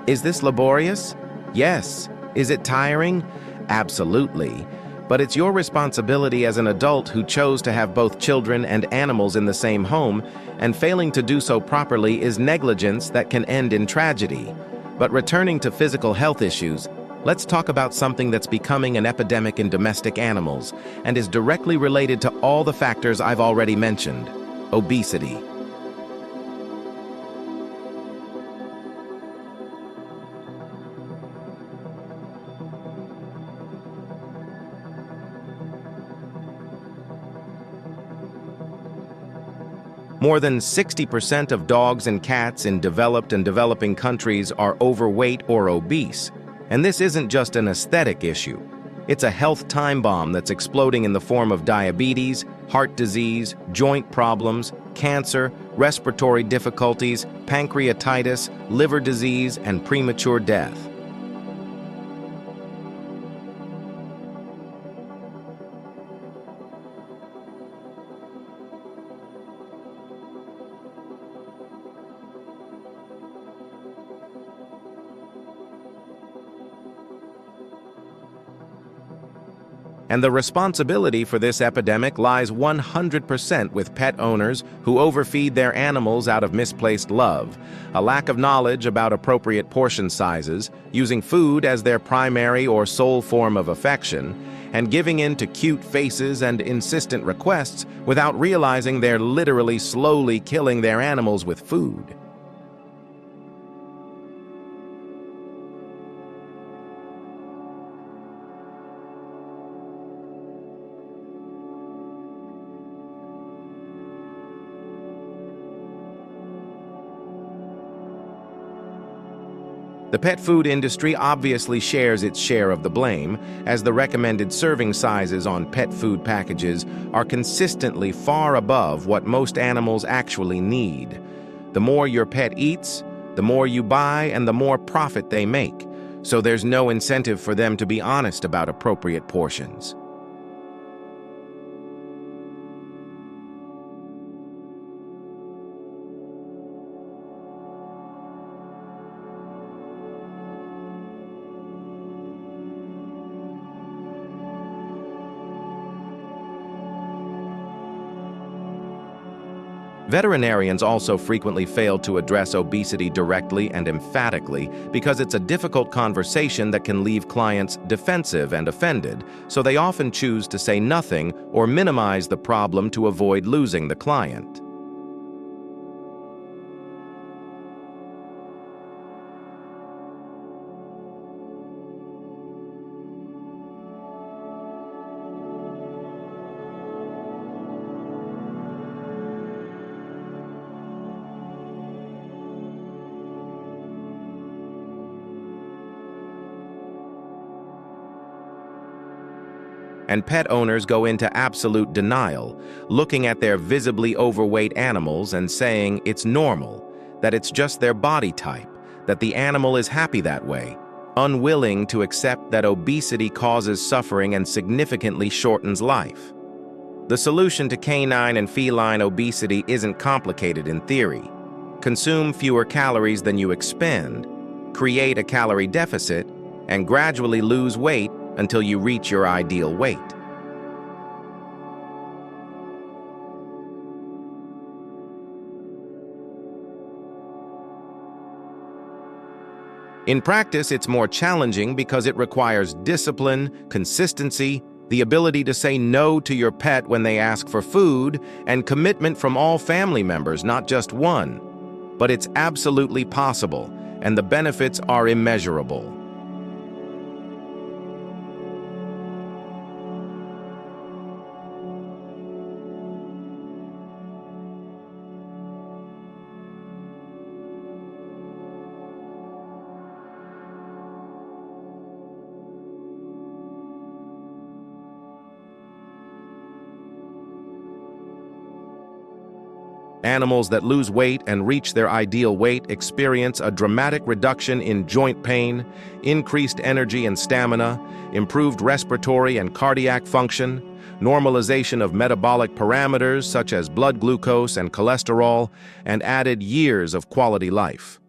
Is this laborious? Yes. Is it tiring? Absolutely. But it's your responsibility as an adult who chose to have both children and animals in the same home, and failing to do so properly is negligence that can end in tragedy. But returning to physical health issues, let's talk about something that's becoming an epidemic in domestic animals and is directly related to all the factors I've already mentioned: obesity. More than 60% of dogs and cats in developed and developing countries are overweight or obese. And this isn't just an aesthetic issue. It's a health time bomb that's exploding in the form of diabetes, heart disease, joint problems, cancer, respiratory difficulties, pancreatitis, liver disease, and premature death. And the responsibility for this epidemic lies 100% with pet owners who overfeed their animals out of misplaced love, a lack of knowledge about appropriate portion sizes, using food as their primary or sole form of affection, and giving in to cute faces and insistent requests without realizing they're literally slowly killing their animals with food. The pet food industry obviously shares its share of the blame, as the recommended serving sizes on pet food packages are consistently far above what most animals actually need. The more your pet eats, the more you buy and the more profit they make, so there's no incentive for them to be honest about appropriate portions. Veterinarians also frequently fail to address obesity directly and emphatically because it's a difficult conversation that can leave clients defensive and offended, so they often choose to say nothing or minimize the problem to avoid losing the client. And pet owners go into absolute denial, looking at their visibly overweight animals and saying it's normal, that it's just their body type, that the animal is happy that way, unwilling to accept that obesity causes suffering and significantly shortens life. The solution to canine and feline obesity isn't complicated in theory. Consume fewer calories than you expend, create a calorie deficit, and gradually lose weight until you reach your ideal weight. In practice, it's more challenging because it requires discipline, consistency, the ability to say no to your pet when they ask for food, and commitment from all family members, not just one. But it's absolutely possible, and the benefits are immeasurable. Animals that lose weight and reach their ideal weight experience a dramatic reduction in joint pain, increased energy and stamina, improved respiratory and cardiac function, normalization of metabolic parameters such as blood glucose and cholesterol, and added years of quality life.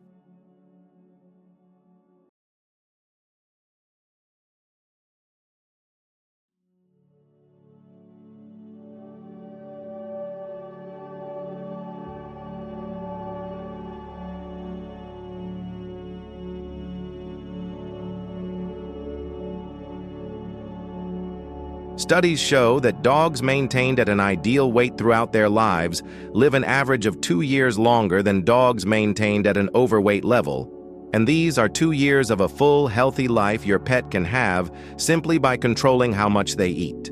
Studies show that dogs maintained at an ideal weight throughout their lives live an average of 2 years longer than dogs maintained at an overweight level, and these are 2 years of a full, healthy life your pet can have simply by controlling how much they eat.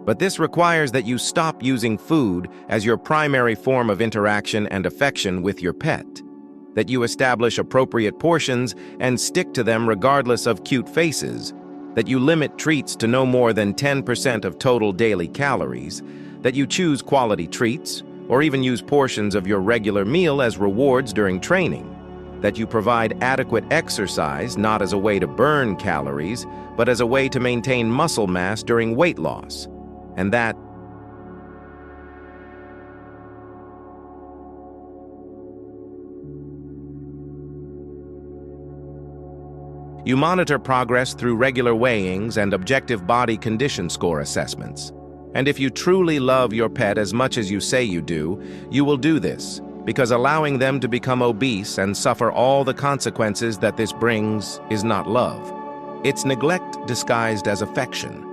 But this requires that you stop using food as your primary form of interaction and affection with your pet, that you establish appropriate portions and stick to them regardless of cute faces, that you limit treats to no more than 10% of total daily calories, that you choose quality treats, or even use portions of your regular meal as rewards during training, that you provide adequate exercise not as a way to burn calories, but as a way to maintain muscle mass during weight loss, and that you monitor progress through regular weighings and objective body condition score assessments. And if you truly love your pet as much as you say you do, you will do this, because allowing them to become obese and suffer all the consequences that this brings is not love. It's neglect disguised as affection.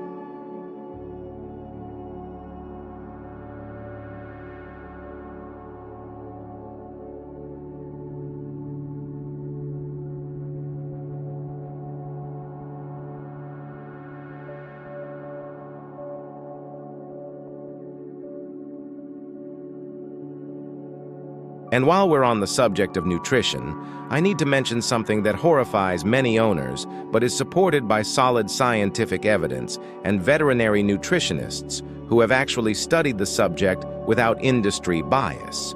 And while we're on the subject of nutrition, I need to mention something that horrifies many owners, but is supported by solid scientific evidence and veterinary nutritionists who have actually studied the subject without industry bias.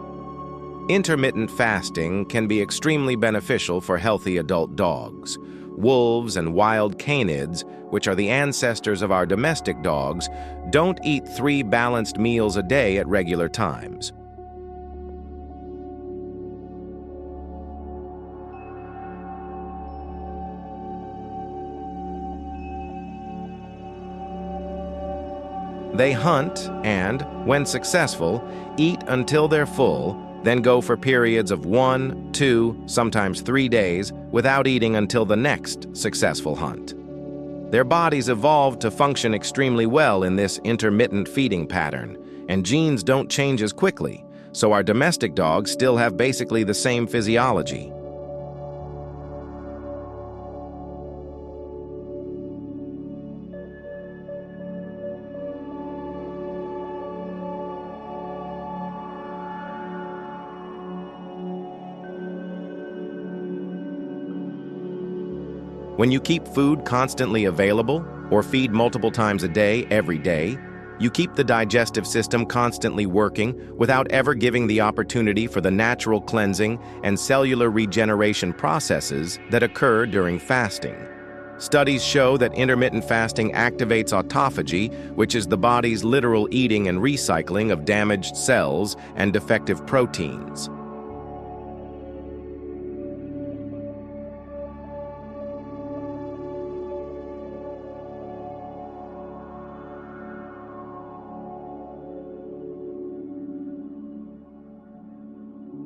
Intermittent fasting can be extremely beneficial for healthy adult dogs. wolves, and wild canids, which are the ancestors of our domestic dogs, don't eat 3 balanced meals a day at regular times. They hunt and, when successful, eat until they're full, then go for periods of 1, 2, sometimes 3 days without eating until the next successful hunt. Their bodies evolved to function extremely well in this intermittent feeding pattern, and genes don't change as quickly, so our domestic dogs still have basically the same physiology. When you keep food constantly available, or feed multiple times a day, every day, you keep the digestive system constantly working without ever giving the opportunity for the natural cleansing and cellular regeneration processes that occur during fasting. Studies show that intermittent fasting activates autophagy, which is the body's literal eating and recycling of damaged cells and defective proteins.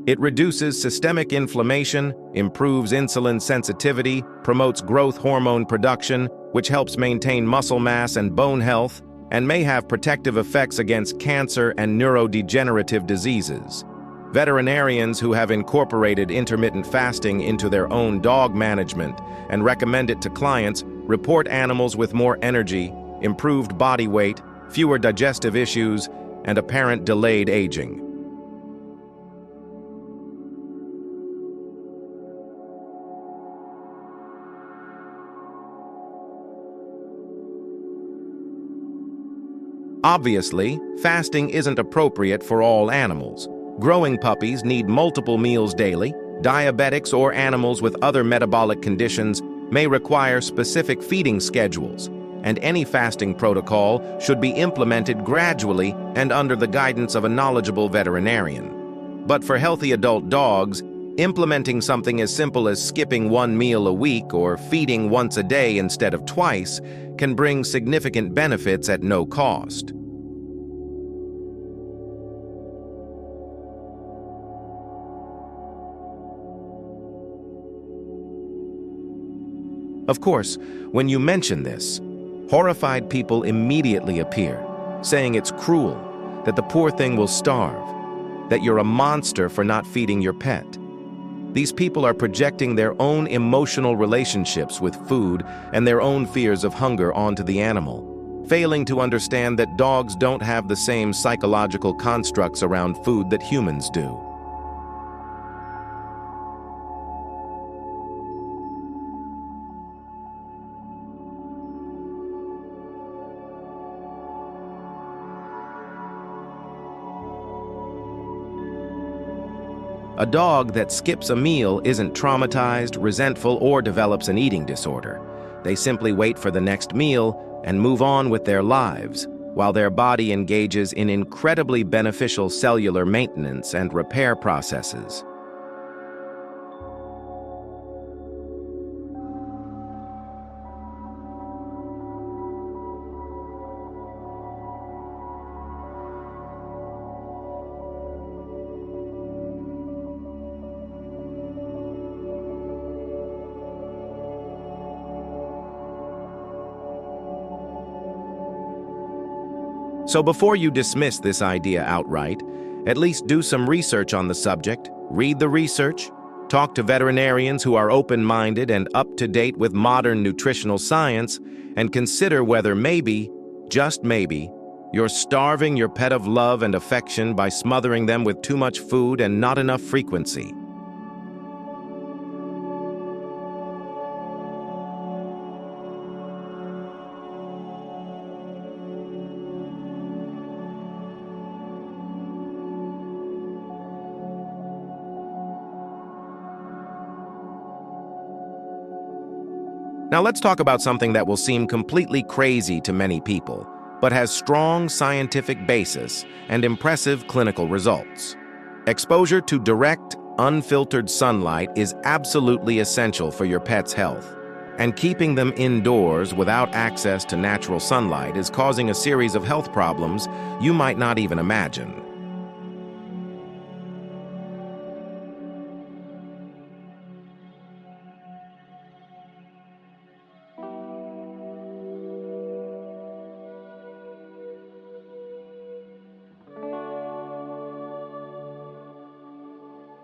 It reduces systemic inflammation, improves insulin sensitivity, promotes growth hormone production, which helps maintain muscle mass and bone health, and may have protective effects against cancer and neurodegenerative diseases. Veterinarians who have incorporated intermittent fasting into their own dog management and recommend it to clients report animals with more energy, improved body weight, fewer digestive issues, and apparent delayed aging. Obviously, fasting isn't appropriate for all animals. Growing puppies need multiple meals daily. Diabetics or animals with other metabolic conditions may require specific feeding schedules, and any fasting protocol should be implemented gradually and under the guidance of a knowledgeable veterinarian. But for healthy adult dogs, implementing something as simple as skipping 1 meal a week or feeding once a day instead of twice can bring significant benefits at no cost. Of course, when you mention this, horrified people immediately appear, saying it's cruel, that the poor thing will starve, that you're a monster for not feeding your pet. These people are projecting their own emotional relationships with food and their own fears of hunger onto the animal, failing to understand that dogs don't have the same psychological constructs around food that humans do. A dog that skips a meal isn't traumatized, resentful, or develops an eating disorder. They simply wait for the next meal and move on with their lives, while their body engages in incredibly beneficial cellular maintenance and repair processes. So before you dismiss this idea outright, at least do some research on the subject, read the research, talk to veterinarians who are open-minded and up-to-date with modern nutritional science, and consider whether maybe, just maybe, you're starving your pet of love and affection by smothering them with too much food and not enough frequency. Now let's talk about something that will seem completely crazy to many people, but has strong scientific basis and impressive clinical results. Exposure to direct, unfiltered sunlight is absolutely essential for your pet's health, and keeping them indoors without access to natural sunlight is causing a series of health problems you might not even imagine.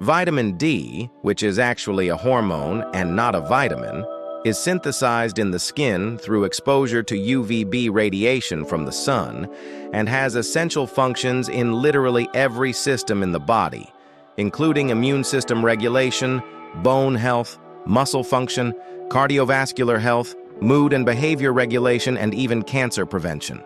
Vitamin D, which is actually a hormone and not a vitamin, is synthesized in the skin through exposure to UVB radiation from the sun and has essential functions in literally every system in the body, including immune system regulation, bone health, muscle function, cardiovascular health, mood and behavior regulation, and even cancer prevention.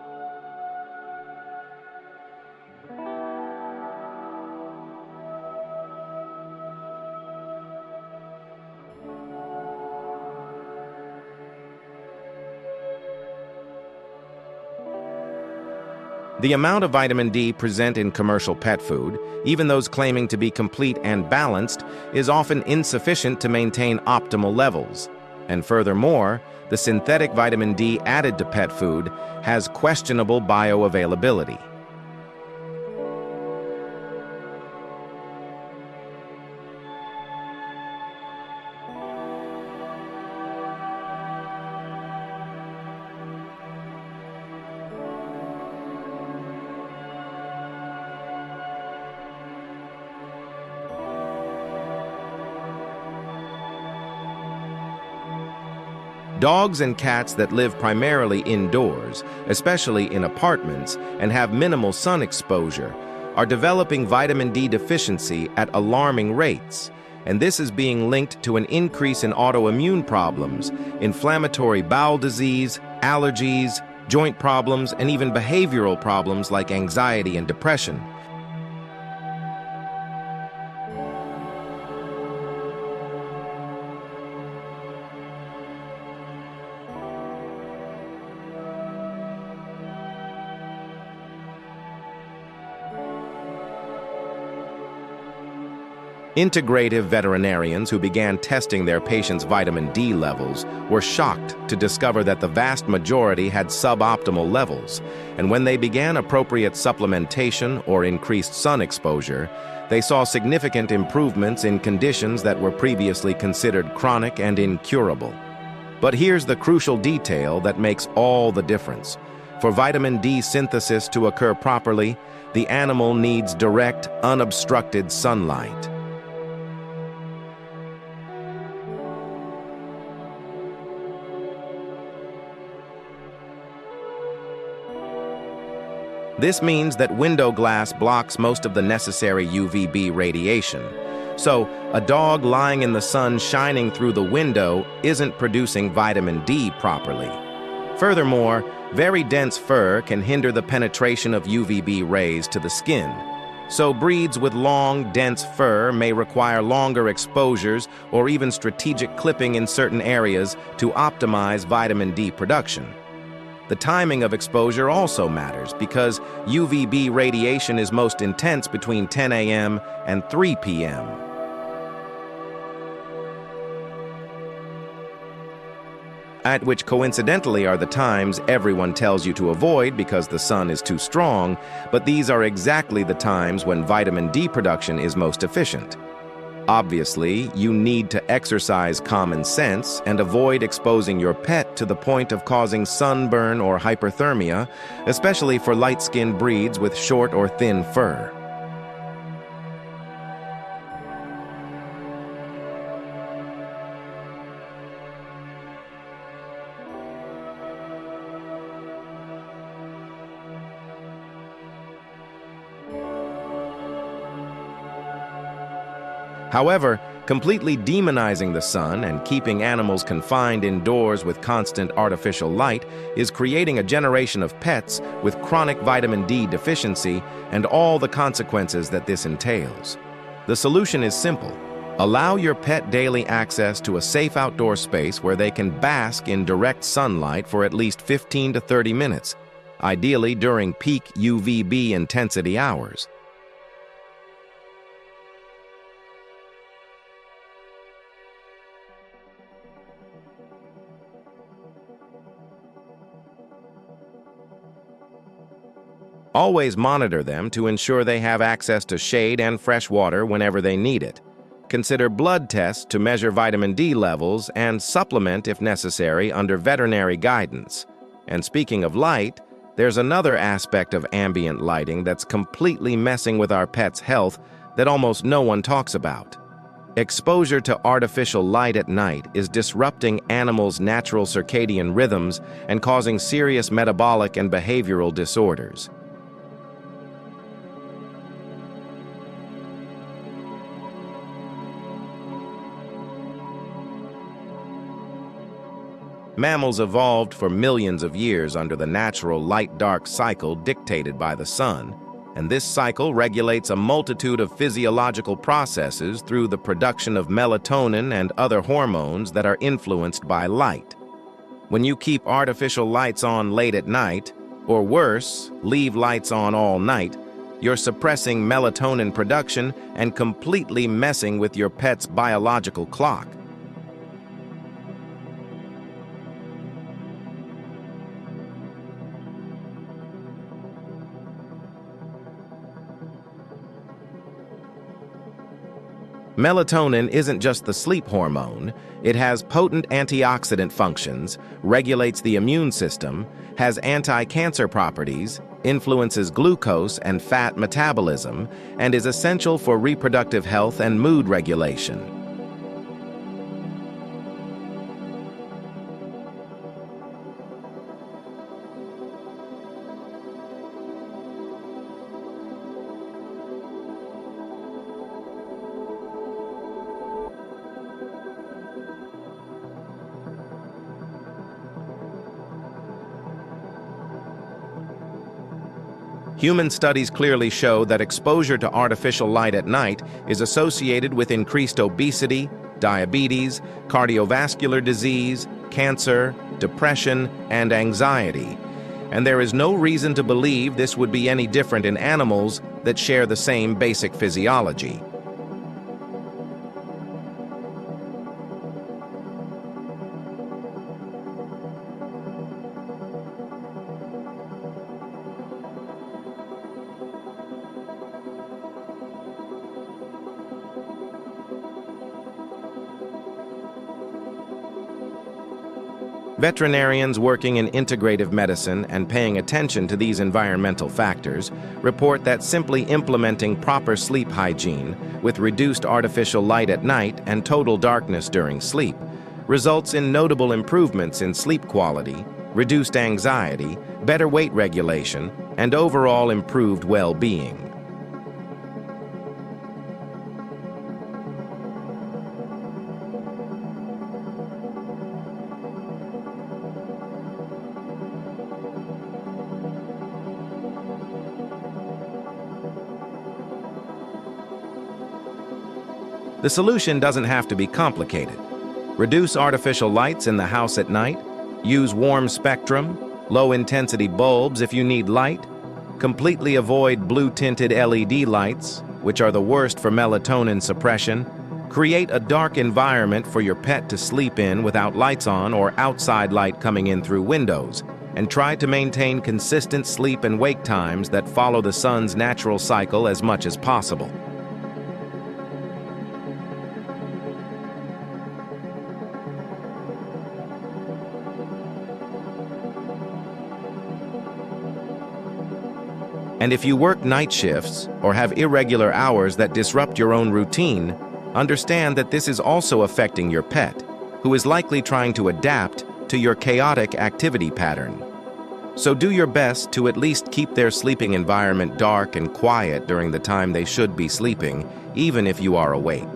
The amount of vitamin D present in commercial pet food, even those claiming to be complete and balanced, is often insufficient to maintain optimal levels. And furthermore, the synthetic vitamin D added to pet food has questionable bioavailability. Dogs and cats that live primarily indoors, especially in apartments, and have minimal sun exposure, are developing vitamin D deficiency at alarming rates, and this is being linked to an increase in autoimmune problems, inflammatory bowel disease, allergies, joint problems, and even behavioral problems like anxiety and depression. Integrative veterinarians who began testing their patients' vitamin D levels were shocked to discover that the vast majority had suboptimal levels, and when they began appropriate supplementation or increased sun exposure, they saw significant improvements in conditions that were previously considered chronic and incurable. But here's the crucial detail that makes all the difference. For vitamin D synthesis to occur properly, the animal needs direct, unobstructed sunlight. This means that window glass blocks most of the necessary UVB radiation. So, a dog lying in the sun shining through the window isn't producing vitamin D properly. Furthermore, very dense fur can hinder the penetration of UVB rays to the skin. So breeds with long, dense fur may require longer exposures or even strategic clipping in certain areas to optimize vitamin D production. The timing of exposure also matters because UVB radiation is most intense between 10 a.m. and 3 p.m. At which coincidentally are the times everyone tells you to avoid because the sun is too strong, but these are exactly the times when vitamin D production is most efficient. Obviously, you need to exercise common sense and avoid exposing your pet to the point of causing sunburn or hyperthermia, especially for light-skinned breeds with short or thin fur. However, completely demonizing the sun and keeping animals confined indoors with constant artificial light is creating a generation of pets with chronic vitamin D deficiency and all the consequences that this entails. The solution is simple. Allow your pet daily access to a safe outdoor space where they can bask in direct sunlight for at least 15 to 30 minutes, ideally during peak UVB intensity hours. Always monitor them to ensure they have access to shade and fresh water whenever they need it. Consider blood tests to measure vitamin D levels and supplement if necessary under veterinary guidance. And speaking of light, there's another aspect of ambient lighting that's completely messing with our pets' health that almost no one talks about. Exposure to artificial light at night is disrupting animals' natural circadian rhythms and causing serious metabolic and behavioral disorders. Mammals evolved for millions of years under the natural light-dark cycle dictated by the sun, and this cycle regulates a multitude of physiological processes through the production of melatonin and other hormones that are influenced by light. When you keep artificial lights on late at night, or worse, leave lights on all night, you're suppressing melatonin production and completely messing with your pet's biological clock. Melatonin isn't just the sleep hormone. It has potent antioxidant functions, regulates the immune system, has anti-cancer properties, influences glucose and fat metabolism, and is essential for reproductive health and mood regulation. Human studies clearly show that exposure to artificial light at night is associated with increased obesity, diabetes, cardiovascular disease, cancer, depression, and anxiety. And there is no reason to believe this would be any different in animals that share the same basic physiology. Veterinarians working in integrative medicine and paying attention to these environmental factors report that simply implementing proper sleep hygiene with reduced artificial light at night and total darkness during sleep results in notable improvements in sleep quality, reduced anxiety, better weight regulation, and overall improved well-being. The solution doesn't have to be complicated. Reduce artificial lights in the house at night, use warm spectrum, low-intensity bulbs if you need light, completely avoid blue-tinted LED lights, which are the worst for melatonin suppression, create a dark environment for your pet to sleep in without lights on or outside light coming in through windows, and try to maintain consistent sleep and wake times that follow the sun's natural cycle as much as possible. And if you work night shifts or have irregular hours that disrupt your own routine, understand that this is also affecting your pet, who is likely trying to adapt to your chaotic activity pattern. So do your best to at least keep their sleeping environment dark and quiet during the time they should be sleeping, even if you are awake.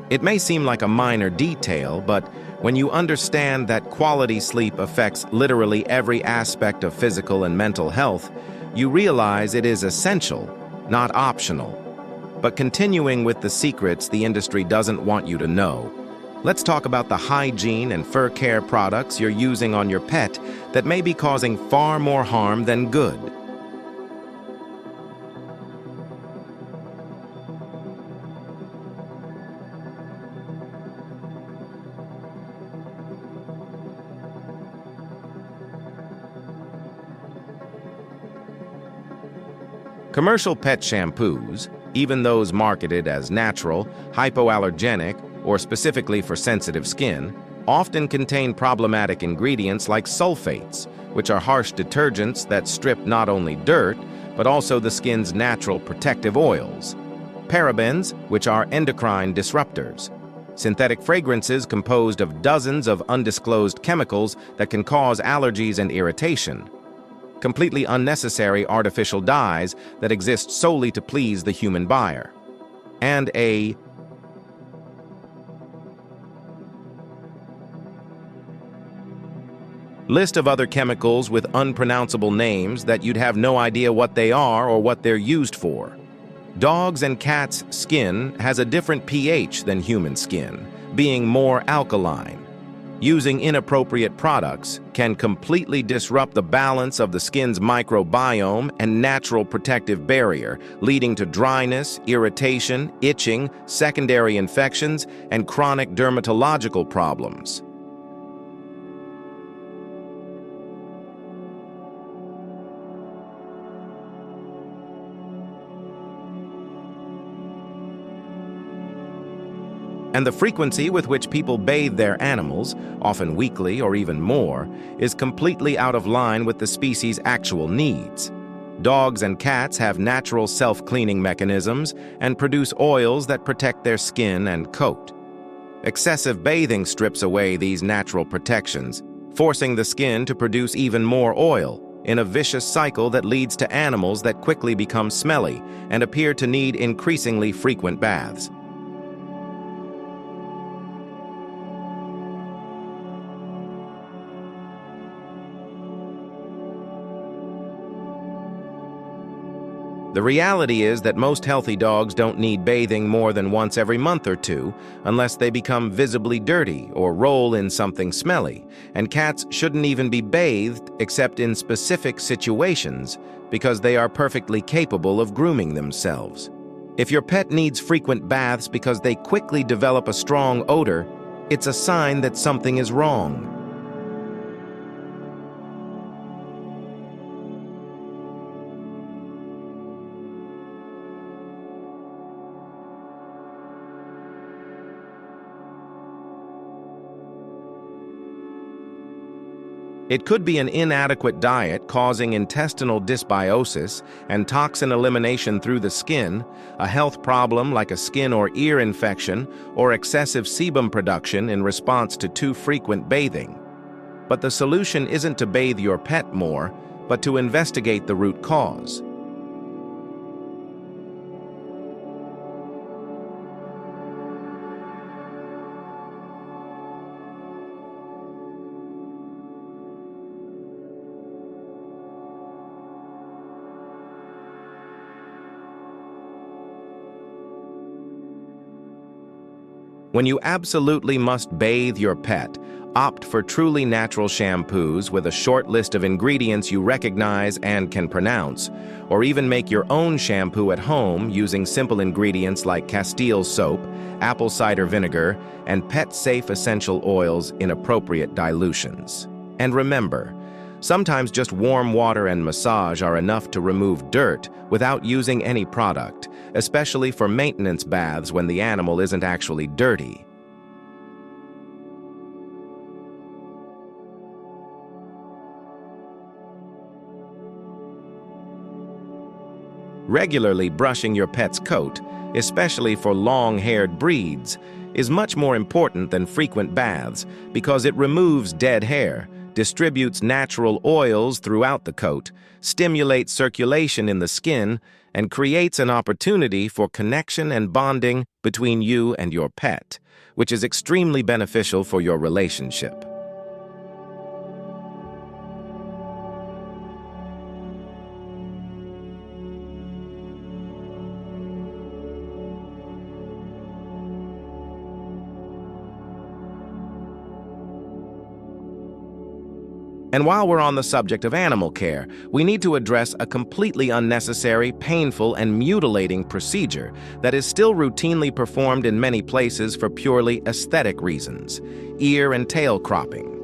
It may seem like a minor detail, but when you understand that quality sleep affects literally every aspect of physical and mental health, you realize it is essential, not optional. But continuing with the secrets the industry doesn't want you to know, let's talk about the hygiene and fur care products you're using on your pet that may be causing far more harm than good. Commercial pet shampoos, even those marketed as natural, hypoallergenic, or specifically for sensitive skin, often contain problematic ingredients like sulfates, which are harsh detergents that strip not only dirt, but also the skin's natural protective oils. Parabens, which are endocrine disruptors. Synthetic fragrances composed of dozens of undisclosed chemicals that can cause allergies and irritation. Completely unnecessary artificial dyes that exist solely to please the human buyer. And a list of other chemicals with unpronounceable names that you'd have no idea what they are or what they're used for. Dogs' and cats' skin has a different pH than human skin, being more alkaline. Using inappropriate products can completely disrupt the balance of the skin's microbiome and natural protective barrier, leading to dryness, irritation, itching, secondary infections, and chronic dermatological problems. And the frequency with which people bathe their animals, often weekly or even more, is completely out of line with the species' actual needs. Dogs and cats have natural self-cleaning mechanisms and produce oils that protect their skin and coat. Excessive bathing strips away these natural protections, forcing the skin to produce even more oil, in a vicious cycle that leads to animals that quickly become smelly and appear to need increasingly frequent baths. The reality is that most healthy dogs don't need bathing more than once every month or two, unless they become visibly dirty or roll in something smelly, and cats shouldn't even be bathed except in specific situations because they are perfectly capable of grooming themselves. If your pet needs frequent baths because they quickly develop a strong odor, it's a sign that something is wrong. It could be an inadequate diet causing intestinal dysbiosis and toxin elimination through the skin, a health problem like a skin or ear infection, or excessive sebum production in response to too frequent bathing. But the solution isn't to bathe your pet more, but to investigate the root cause. When you absolutely must bathe your pet, opt for truly natural shampoos with a short list of ingredients you recognize and can pronounce, or even make your own shampoo at home using simple ingredients like Castile soap, apple cider vinegar, and pet-safe essential oils in appropriate dilutions. And remember, sometimes just warm water and massage are enough to remove dirt without using any product, especially for maintenance baths when the animal isn't actually dirty. Regularly brushing your pet's coat, especially for long-haired breeds, is much more important than frequent baths because it removes dead hair, distributes natural oils throughout the coat, stimulates circulation in the skin, and creates an opportunity for connection and bonding between you and your pet, which is extremely beneficial for your relationship. And while we're on the subject of animal care, we need to address a completely unnecessary, painful, and mutilating procedure that is still routinely performed in many places for purely aesthetic reasons: ear and tail cropping.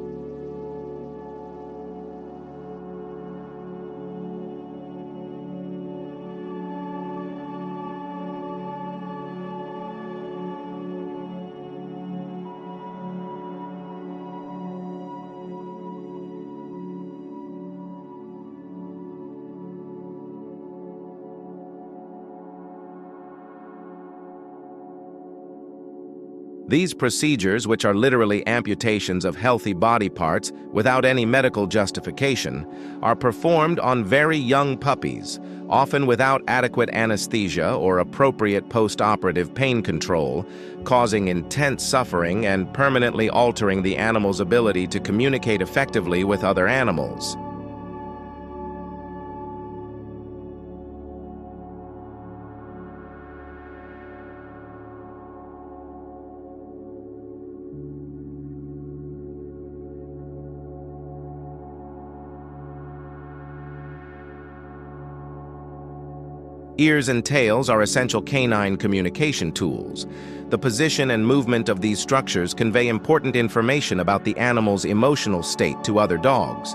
These procedures, which are literally amputations of healthy body parts without any medical justification, are performed on very young puppies, often without adequate anesthesia or appropriate post-operative pain control, causing intense suffering and permanently altering the animal's ability to communicate effectively with other animals. Ears and tails are essential canine communication tools. The position and movement of these structures convey important information about the animal's emotional state to other dogs.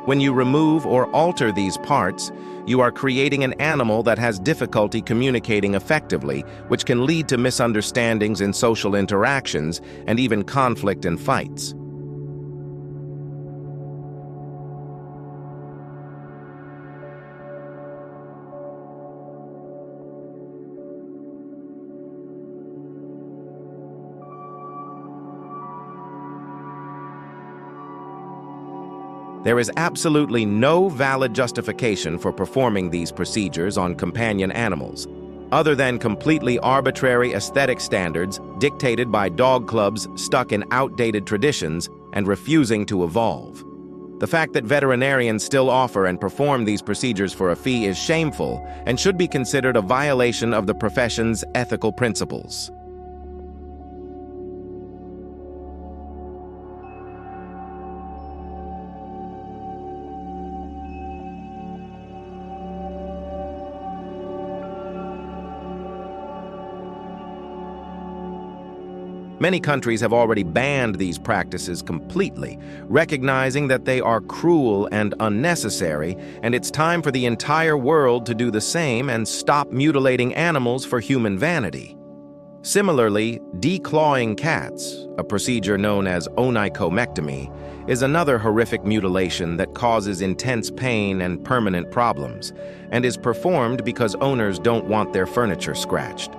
When you remove or alter these parts, you are creating an animal that has difficulty communicating effectively, which can lead to misunderstandings in social interactions and even conflict and fights. There is absolutely no valid justification for performing these procedures on companion animals, other than completely arbitrary aesthetic standards dictated by dog clubs stuck in outdated traditions and refusing to evolve. The fact that veterinarians still offer and perform these procedures for a fee is shameful and should be considered a violation of the profession's ethical principles. Many countries have already banned these practices completely, recognizing that they are cruel and unnecessary, and it's time for the entire world to do the same and stop mutilating animals for human vanity. Similarly, declawing cats, a procedure known as onychomectomy, is another horrific mutilation that causes intense pain and permanent problems, and is performed because owners don't want their furniture scratched.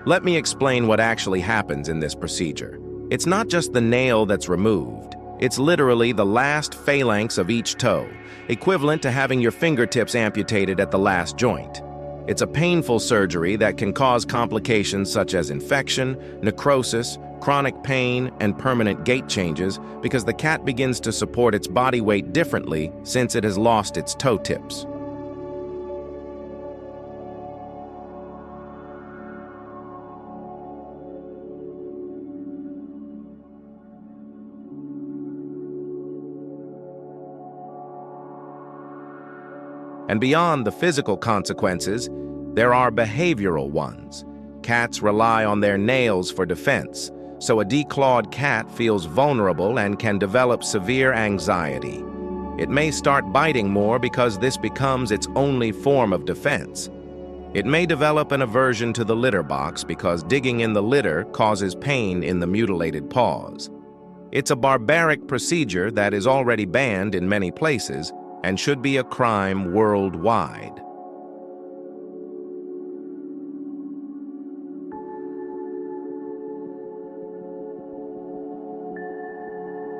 Let me explain what actually happens in this procedure. It's not just the nail that's removed. It's literally the last phalanx of each toe, equivalent to having your fingertips amputated at the last joint. It's a painful surgery that can cause complications such as infection, necrosis, chronic pain, and permanent gait changes because the cat begins to support its body weight differently since it has lost its toe tips. And beyond the physical consequences, there are behavioral ones. Cats rely on their nails for defense, so a declawed cat feels vulnerable and can develop severe anxiety. It may start biting more because this becomes its only form of defense. It may develop an aversion to the litter box because digging in the litter causes pain in the mutilated paws. It's a barbaric procedure that is already banned in many places, and should be a crime worldwide.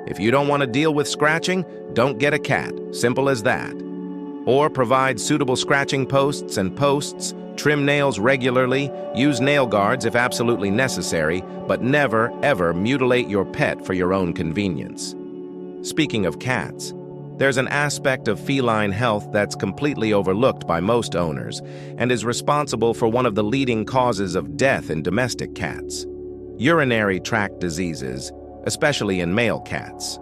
If you don't want to deal with scratching, don't get a cat, simple as that. Or provide suitable scratching posts and posts, trim nails regularly, use nail guards if absolutely necessary, but never, ever mutilate your pet for your own convenience. Speaking of cats, there's an aspect of feline health that's completely overlooked by most owners and is responsible for one of the leading causes of death in domestic cats: urinary tract diseases, especially in male cats.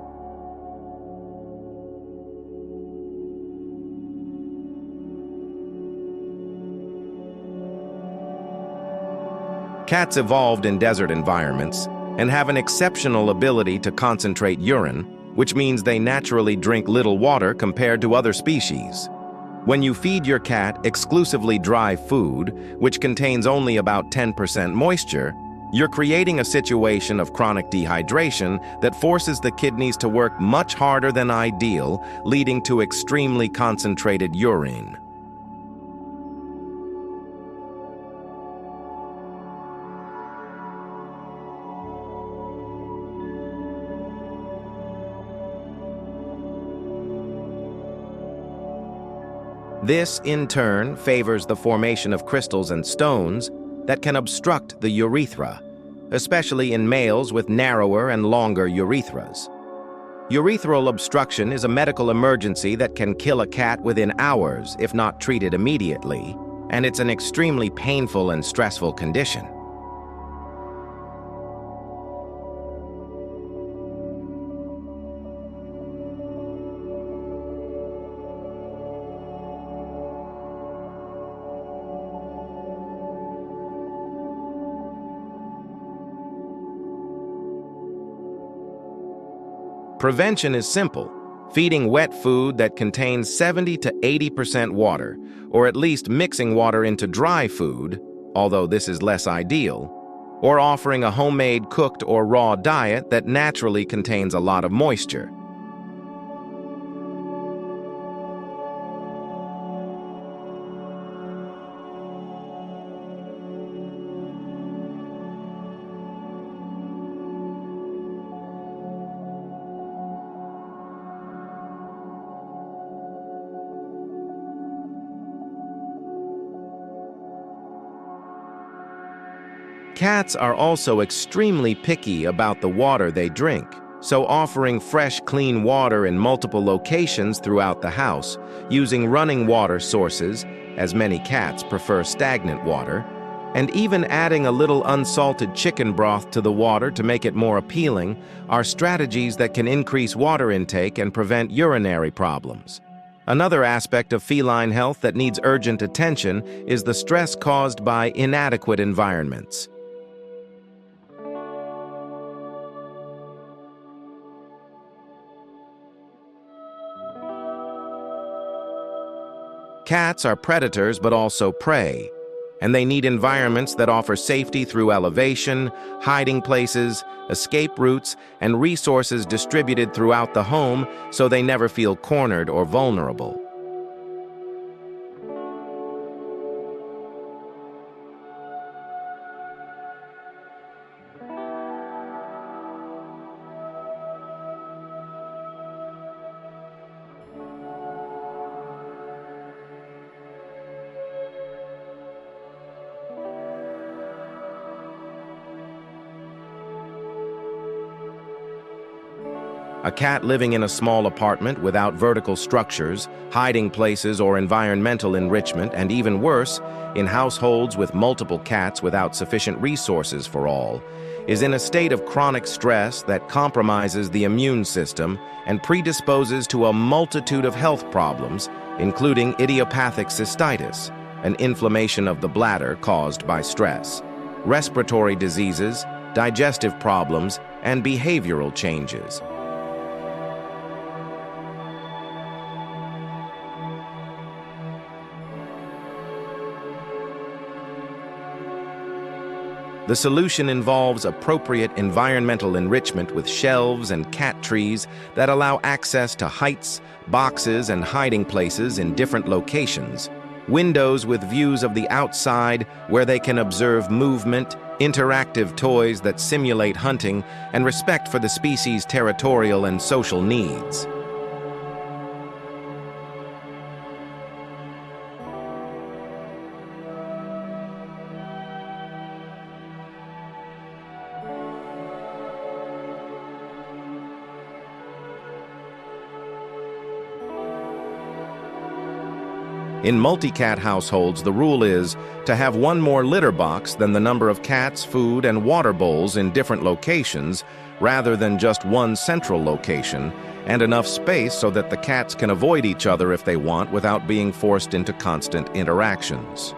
Cats evolved in desert environments and have an exceptional ability to concentrate urine, which means they naturally drink little water compared to other species. When you feed your cat exclusively dry food, which contains only about 10% moisture, you're creating a situation of chronic dehydration that forces the kidneys to work much harder than ideal, leading to extremely concentrated urine. This, in turn, favors the formation of crystals and stones that can obstruct the urethra, especially in males with narrower and longer urethras. Urethral obstruction is a medical emergency that can kill a cat within hours if not treated immediately, and it's an extremely painful and stressful condition. Prevention is simple: feeding wet food that contains 70 to 80% water, or at least mixing water into dry food, although this is less ideal, or offering a homemade cooked or raw diet that naturally contains a lot of moisture. Cats are also extremely picky about the water they drink, so offering fresh, clean water in multiple locations throughout the house, using running water sources, as many cats prefer stagnant water, and even adding a little unsalted chicken broth to the water to make it more appealing are strategies that can increase water intake and prevent urinary problems. Another aspect of feline health that needs urgent attention is the stress caused by inadequate environments. Cats are predators but also prey, and they need environments that offer safety through elevation, hiding places, escape routes, and resources distributed throughout the home so they never feel cornered or vulnerable. A cat living in a small apartment without vertical structures, hiding places, or environmental enrichment, and even worse, in households with multiple cats without sufficient resources for all, is in a state of chronic stress that compromises the immune system and predisposes to a multitude of health problems, including idiopathic cystitis, an inflammation of the bladder caused by stress, respiratory diseases, digestive problems, and behavioral changes. The solution involves appropriate environmental enrichment with shelves and cat trees that allow access to heights, boxes, and hiding places in different locations, windows with views of the outside where they can observe movement, interactive toys that simulate hunting, and respect for the species' territorial and social needs. In multi-cat households, the rule is to have one more litter box than the number of cats, food, and water bowls in different locations, rather than just one central location, and enough space so that the cats can avoid each other if they want without being forced into constant interactions.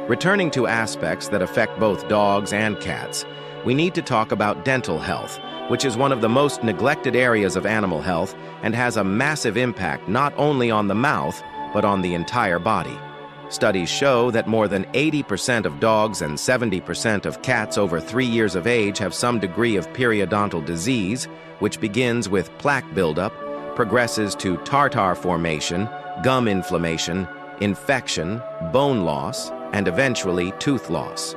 Returning to aspects that affect both dogs and cats, we need to talk about dental health, which is one of the most neglected areas of animal health and has a massive impact not only on the mouth, but on the entire body. Studies show that more than 80% of dogs and 70% of cats over 3 years of age have some degree of periodontal disease, which begins with plaque buildup, progresses to tartar formation, gum inflammation, infection, bone loss, and eventually tooth loss.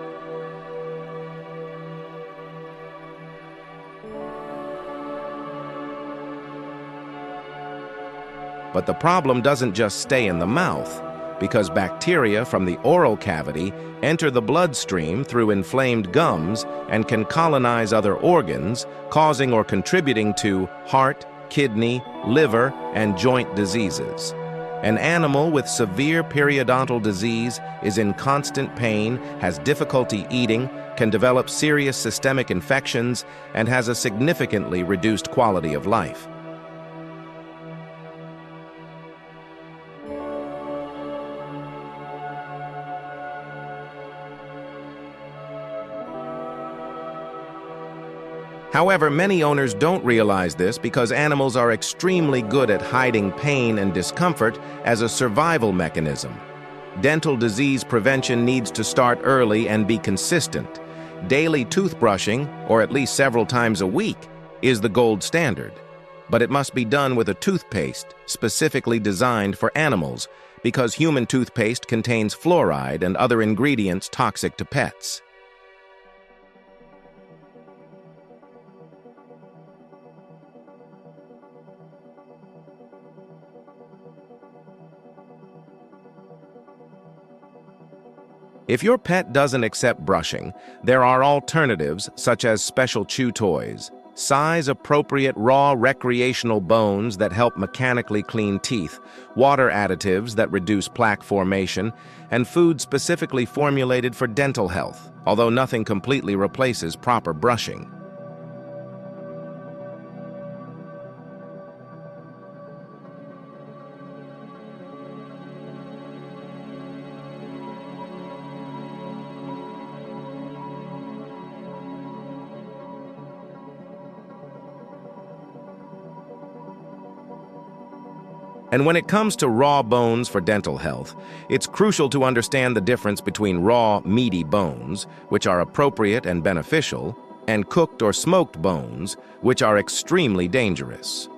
But the problem doesn't just stay in the mouth, because bacteria from the oral cavity enter the bloodstream through inflamed gums and can colonize other organs, causing or contributing to heart, kidney, liver, and joint diseases. An animal with severe periodontal disease is in constant pain, has difficulty eating, can develop serious systemic infections, and has a significantly reduced quality of life. However, many owners don't realize this because animals are extremely good at hiding pain and discomfort as a survival mechanism. Dental disease prevention needs to start early and be consistent. Daily toothbrushing, or at least several times a week, is the gold standard. But it must be done with a toothpaste specifically designed for animals because human toothpaste contains fluoride and other ingredients toxic to pets. If your pet doesn't accept brushing, there are alternatives such as special chew toys, size-appropriate raw recreational bones that help mechanically clean teeth, water additives that reduce plaque formation, and food specifically formulated for dental health, although nothing completely replaces proper brushing. And when it comes to raw bones for dental health, it's crucial to understand the difference between raw, meaty bones, which are appropriate and beneficial, and cooked or smoked bones, which are extremely dangerous.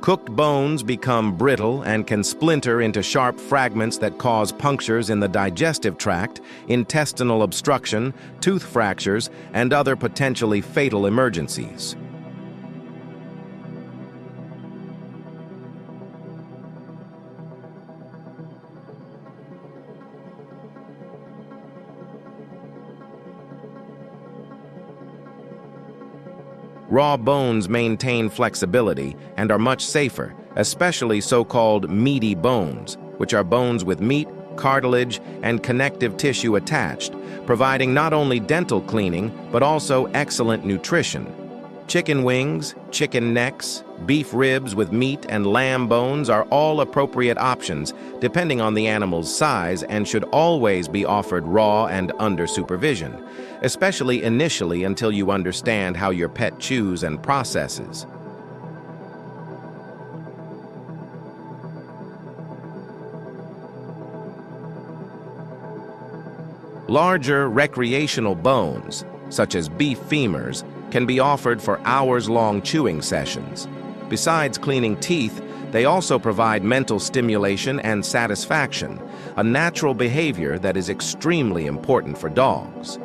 Cooked bones become brittle and can splinter into sharp fragments that cause punctures in the digestive tract, intestinal obstruction, tooth fractures, and other potentially fatal emergencies. Raw bones maintain flexibility and are much safer, especially so-called meaty bones, which are bones with meat, cartilage, and connective tissue attached, providing not only dental cleaning, but also excellent nutrition. Chicken wings, chicken necks, beef ribs with meat, and lamb bones are all appropriate options depending on the animal's size and should always be offered raw and under supervision, especially initially until you understand how your pet chews and processes. Larger recreational bones, such as beef femurs, can be offered for hours-long chewing sessions. Besides cleaning teeth, they also provide mental stimulation and satisfaction, a natural behavior that is extremely important for dogs.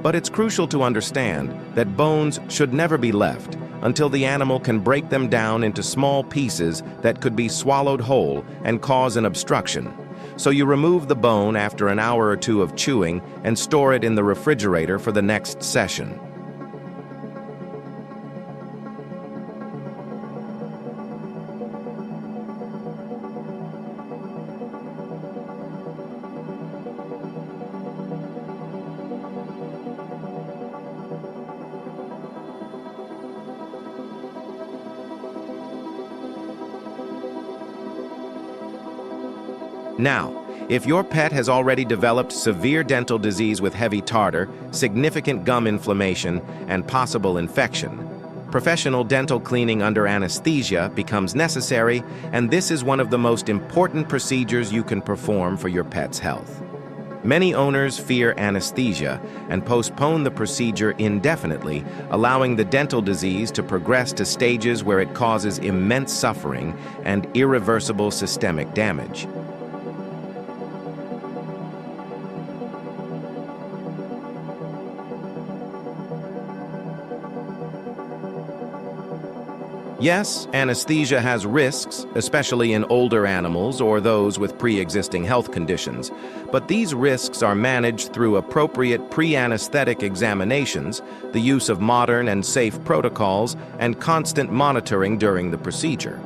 But it's crucial to understand that bones should never be left until the animal can break them down into small pieces that could be swallowed whole and cause an obstruction. So you remove the bone after an hour or two of chewing and store it in the refrigerator for the next session. Now, if your pet has already developed severe dental disease with heavy tartar, significant gum inflammation, and possible infection, professional dental cleaning under anesthesia becomes necessary, and this is one of the most important procedures you can perform for your pet's health. Many owners fear anesthesia and postpone the procedure indefinitely, allowing the dental disease to progress to stages where it causes immense suffering and irreversible systemic damage. Yes, anesthesia has risks, especially in older animals or those with pre-existing health conditions, but these risks are managed through appropriate pre-anesthetic examinations, the use of modern and safe protocols, and constant monitoring during the procedure.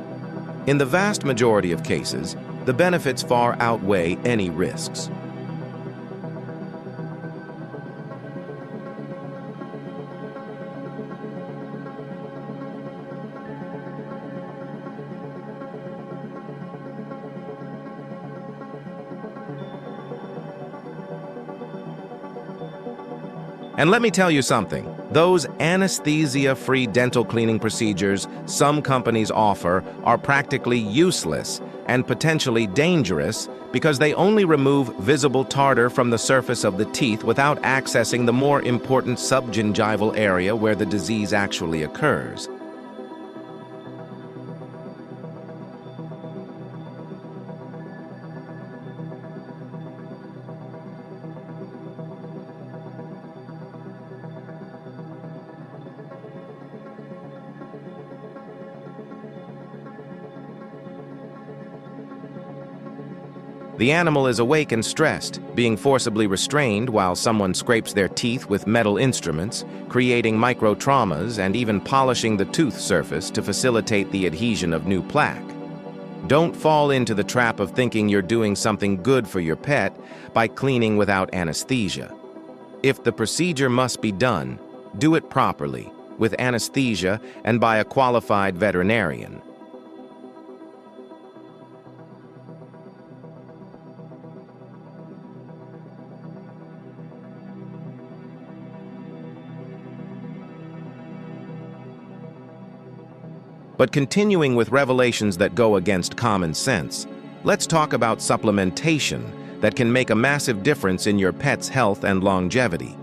In the vast majority of cases, the benefits far outweigh any risks. And let me tell you something, those anesthesia-free dental cleaning procedures some companies offer are practically useless and potentially dangerous because they only remove visible tartar from the surface of the teeth without accessing the more important subgingival area where the disease actually occurs. The animal is awake and stressed, being forcibly restrained while someone scrapes their teeth with metal instruments, creating micro-traumas and even polishing the tooth surface to facilitate the adhesion of new plaque. Don't fall into the trap of thinking you're doing something good for your pet by cleaning without anesthesia. If the procedure must be done, do it properly, with anesthesia and by a qualified veterinarian. But continuing with revelations that go against common sense, let's talk about supplementation that can make a massive difference in your pet's health and longevity.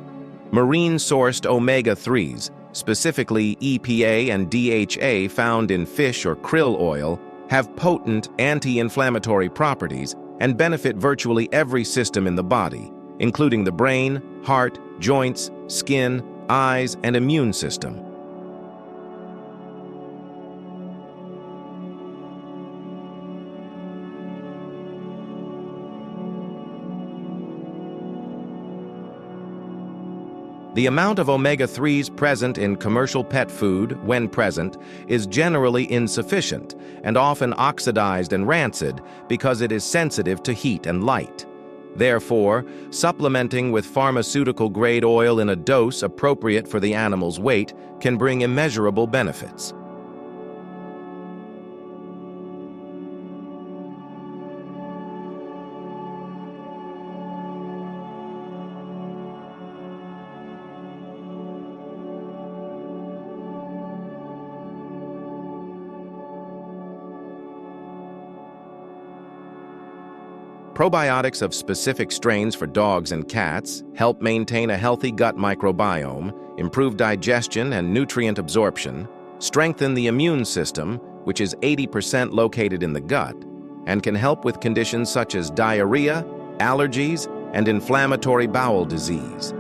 Marine-sourced omega-3s, specifically EPA and DHA found in fish or krill oil, have potent anti-inflammatory properties and benefit virtually every system in the body, including the brain, heart, joints, skin, eyes, and immune system. The amount of omega-3s present in commercial pet food, when present, is generally insufficient and often oxidized and rancid because it is sensitive to heat and light. Therefore, supplementing with pharmaceutical-grade oil in a dose appropriate for the animal's weight can bring immeasurable benefits. Probiotics of specific strains for dogs and cats help maintain a healthy gut microbiome, improve digestion and nutrient absorption, strengthen the immune system, which is 80% located in the gut, and can help with conditions such as diarrhea, allergies, and inflammatory bowel disease.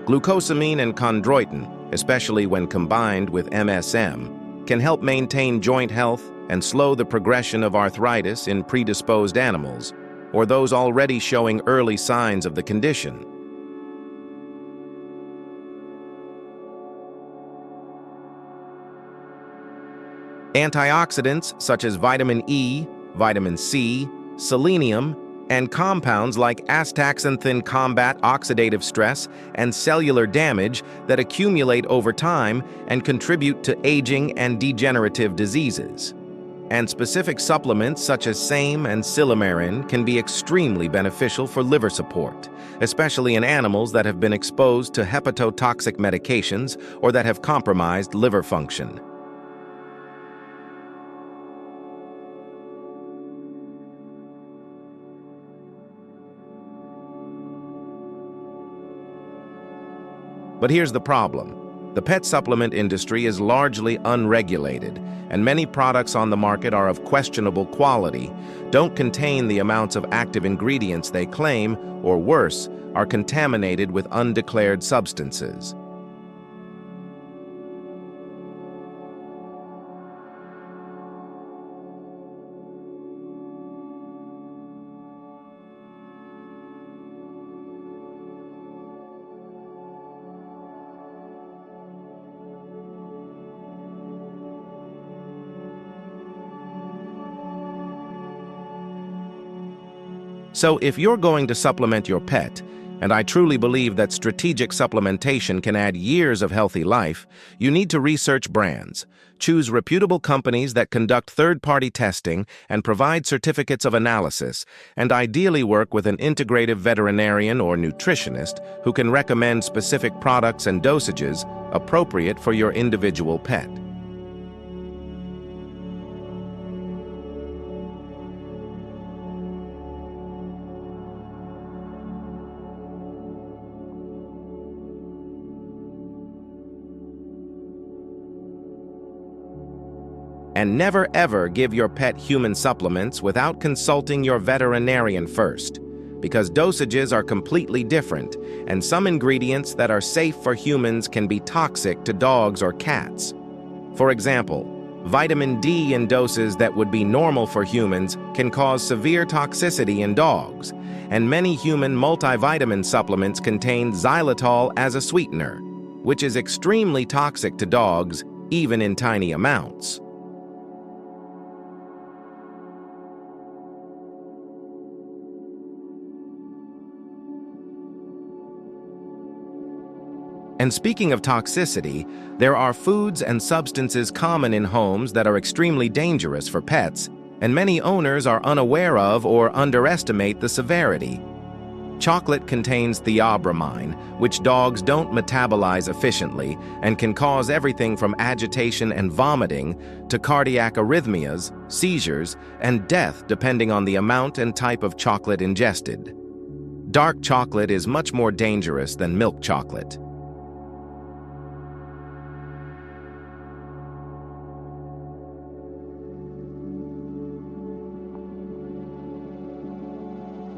Glucosamine and chondroitin, especially when combined with MSM, can help maintain joint health and slow the progression of arthritis in predisposed animals, or those already showing early signs of the condition. Antioxidants such as vitamin E, vitamin C, selenium, and compounds like astaxanthin combat oxidative stress and cellular damage that accumulate over time and contribute to aging and degenerative diseases. And specific supplements such as SAMe and silymarin can be extremely beneficial for liver support, especially in animals that have been exposed to hepatotoxic medications or that have compromised liver function. But here's the problem. The pet supplement industry is largely unregulated, and many products on the market are of questionable quality, don't contain the amounts of active ingredients they claim, or worse, are contaminated with undeclared substances. So if you're going to supplement your pet, and I truly believe that strategic supplementation can add years of healthy life, you need to research brands. Choose reputable companies that conduct third-party testing and provide certificates of analysis, and ideally work with an integrative veterinarian or nutritionist who can recommend specific products and dosages appropriate for your individual pet. And never ever give your pet human supplements without consulting your veterinarian first, because dosages are completely different, and some ingredients that are safe for humans can be toxic to dogs or cats. For example, vitamin D in doses that would be normal for humans can cause severe toxicity in dogs, and many human multivitamin supplements contain xylitol as a sweetener, which is extremely toxic to dogs, even in tiny amounts. And speaking of toxicity, there are foods and substances common in homes that are extremely dangerous for pets, and many owners are unaware of or underestimate the severity. Chocolate contains theobromine, which dogs don't metabolize efficiently and can cause everything from agitation and vomiting to cardiac arrhythmias, seizures, and death depending on the amount and type of chocolate ingested. Dark chocolate is much more dangerous than milk chocolate.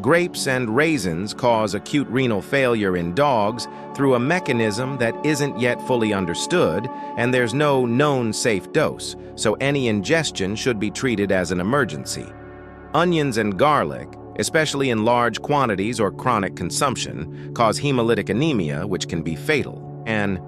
Grapes and raisins cause acute renal failure in dogs through a mechanism that isn't yet fully understood, and there's no known safe dose, so any ingestion should be treated as an emergency. Onions and garlic, especially in large quantities or chronic consumption, cause hemolytic anemia, which can be fatal, and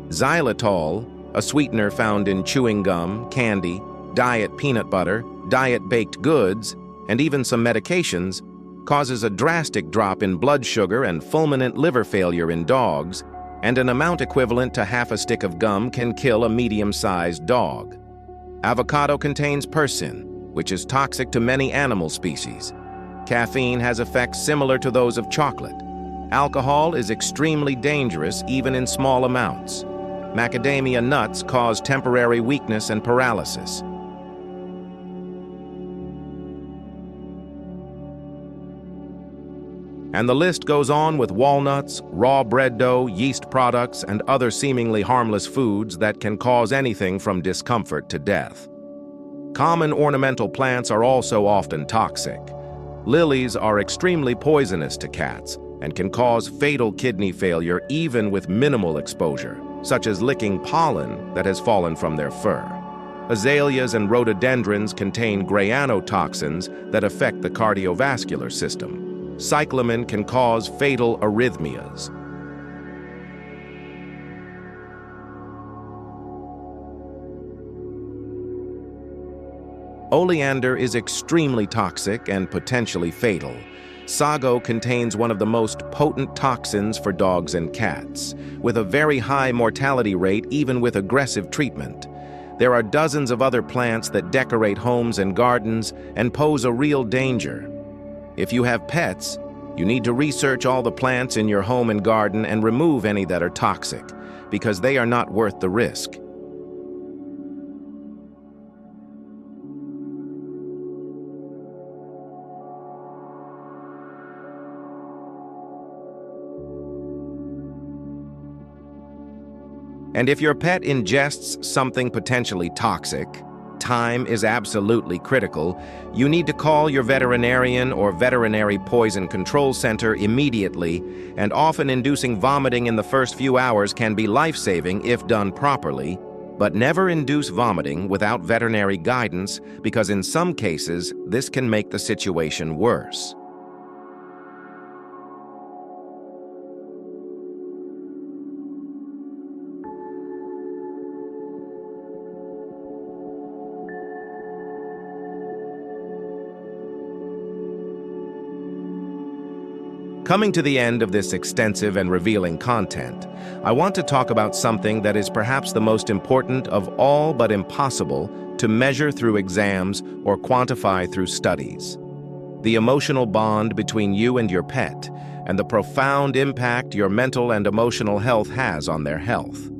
xylitol, a sweetener found in chewing gum, candy, diet peanut butter, diet baked goods, and even some medications, causes a drastic drop in blood sugar and fulminant liver failure in dogs, and an amount equivalent to half a stick of gum can kill a medium-sized dog. Avocado contains persin, which is toxic to many animal species. Caffeine has effects similar to those of chocolate. Alcohol is extremely dangerous even in small amounts. Macadamia nuts cause temporary weakness and paralysis. And the list goes on with walnuts, raw bread dough, yeast products, and other seemingly harmless foods that can cause anything from discomfort to death. Common ornamental plants are also often toxic. Lilies are extremely poisonous to cats and can cause fatal kidney failure even with minimal exposure, such as licking pollen that has fallen from their fur. Azaleas and rhododendrons contain grayanotoxins that affect the cardiovascular system. Cyclamen can cause fatal arrhythmias. Oleander is extremely toxic and potentially fatal. Sago contains one of the most potent toxins for dogs and cats, with a very high mortality rate even with aggressive treatment. There are dozens of other plants that decorate homes and gardens and pose a real danger. If you have pets, you need to research all the plants in your home and garden and remove any that are toxic, because they are not worth the risk. And if your pet ingests something potentially toxic, time is absolutely critical. You need to call your veterinarian or veterinary poison control center immediately, and often inducing vomiting in the first few hours can be life-saving if done properly, but never induce vomiting without veterinary guidance, because in some cases, this can make the situation worse. Coming to the end of this extensive and revealing content, I want to talk about something that is perhaps the most important of all but impossible to measure through exams or quantify through studies: the emotional bond between you and your pet, and the profound impact your mental and emotional health has on their health.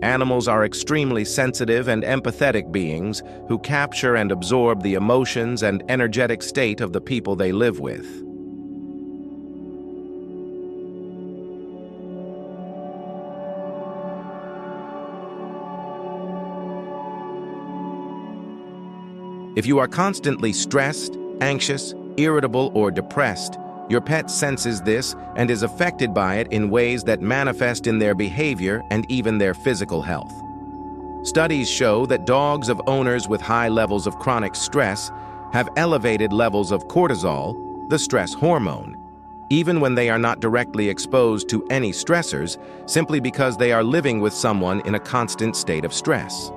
Animals are extremely sensitive and empathetic beings who capture and absorb the emotions and energetic state of the people they live with. If you are constantly stressed, anxious, irritable, or depressed, your pet senses this and is affected by it in ways that manifest in their behavior and even their physical health. Studies show that dogs of owners with high levels of chronic stress have elevated levels of cortisol, the stress hormone, even when they are not directly exposed to any stressors, simply because they are living with someone in a constant state of stress.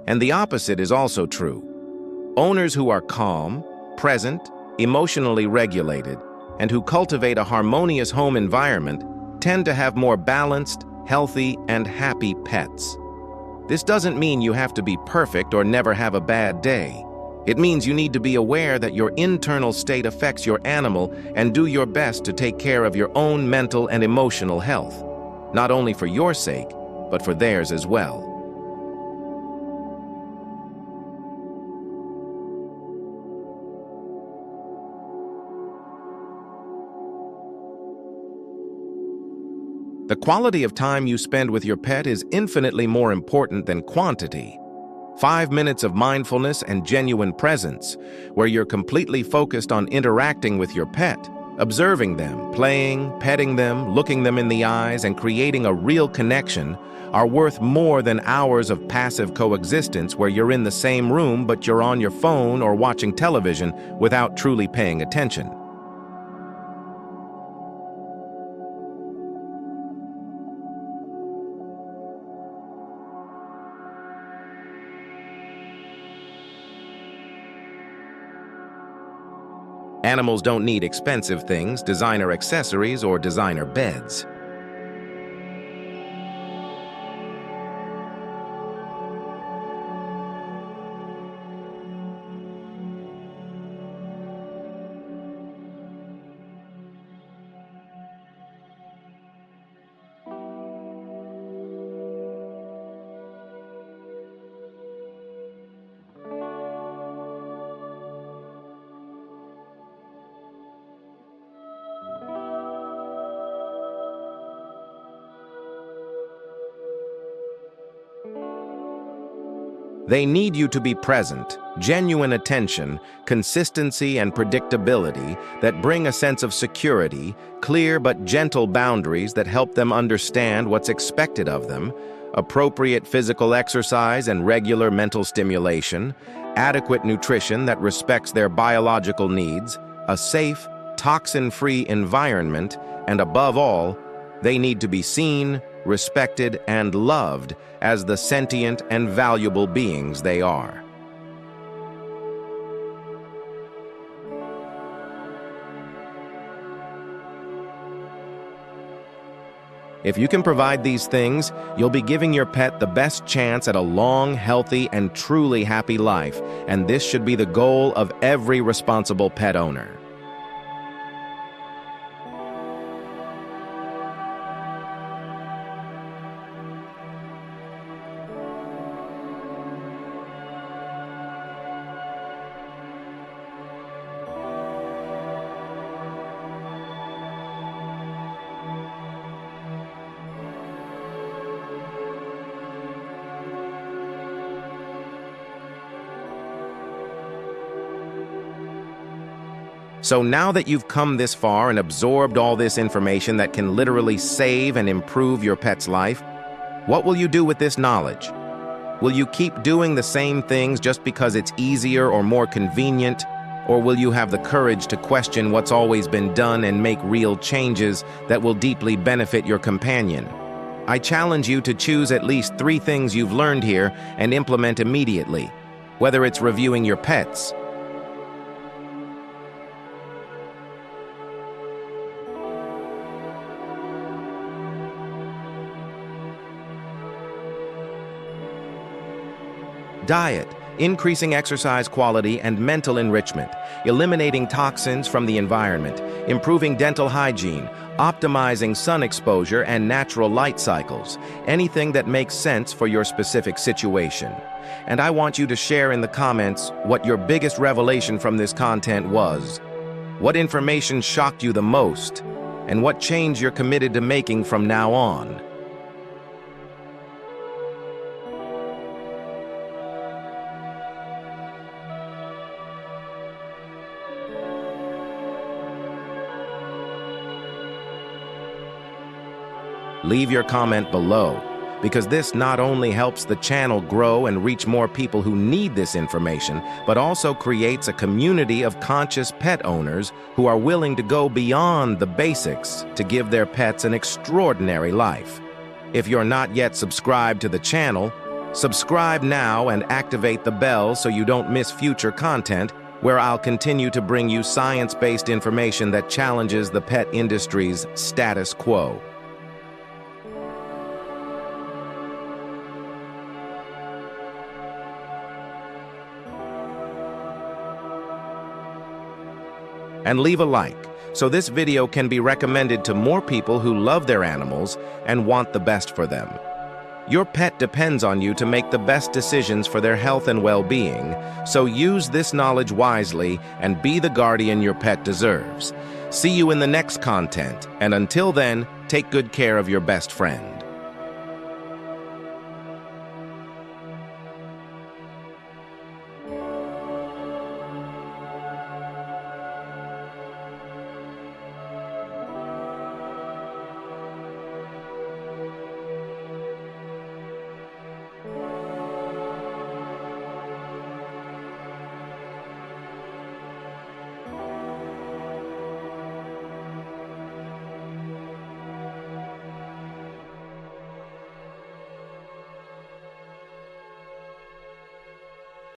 And the opposite is also true. Owners who are calm, present, emotionally regulated, and who cultivate a harmonious home environment tend to have more balanced, healthy, and happy pets. This doesn't mean you have to be perfect or never have a bad day. It means you need to be aware that your internal state affects your animal and do your best to take care of your own mental and emotional health, not only for your sake, but for theirs as well. The quality of time you spend with your pet is infinitely more important than quantity. 5 minutes of mindfulness and genuine presence, where you're completely focused on interacting with your pet, observing them, playing, petting them, looking them in the eyes, and creating a real connection, are worth more than hours of passive coexistence where you're in the same room but you're on your phone or watching television without truly paying attention. Animals don't need expensive things, designer accessories, or designer beds. They need you to be present, genuine attention, consistency and predictability that bring a sense of security, clear but gentle boundaries that help them understand what's expected of them, appropriate physical exercise and regular mental stimulation, adequate nutrition that respects their biological needs, a safe, toxin-free environment, and above all, they need to be seen, respected, and loved as the sentient and valuable beings they are. If you can provide these things, you'll be giving your pet the best chance at a long, healthy, and truly happy life, and this should be the goal of every responsible pet owner. So now that you've come this far and absorbed all this information that can literally save and improve your pet's life, what will you do with this knowledge? Will you keep doing the same things just because it's easier or more convenient? Or will you have the courage to question what's always been done and make real changes that will deeply benefit your companion? I challenge you to choose at least 3 things you've learned here and implement immediately, whether it's reviewing your pets, diet, increasing exercise quality and mental enrichment, eliminating toxins from the environment, improving dental hygiene, optimizing sun exposure and natural light cycles, anything that makes sense for your specific situation. And I want you to share in the comments what your biggest revelation from this content was. What information shocked you the most, and what change you're committed to making from now on. Leave your comment below, because this not only helps the channel grow and reach more people who need this information, but also creates a community of conscious pet owners who are willing to go beyond the basics to give their pets an extraordinary life. If you're not yet subscribed to the channel, subscribe now and activate the bell so you don't miss future content where I'll continue to bring you science-based information that challenges the pet industry's status quo. And leave a like, so this video can be recommended to more people who love their animals and want the best for them. Your pet depends on you to make the best decisions for their health and well-being, so use this knowledge wisely and be the guardian your pet deserves. See you in the next content, and until then, take good care of your best friend.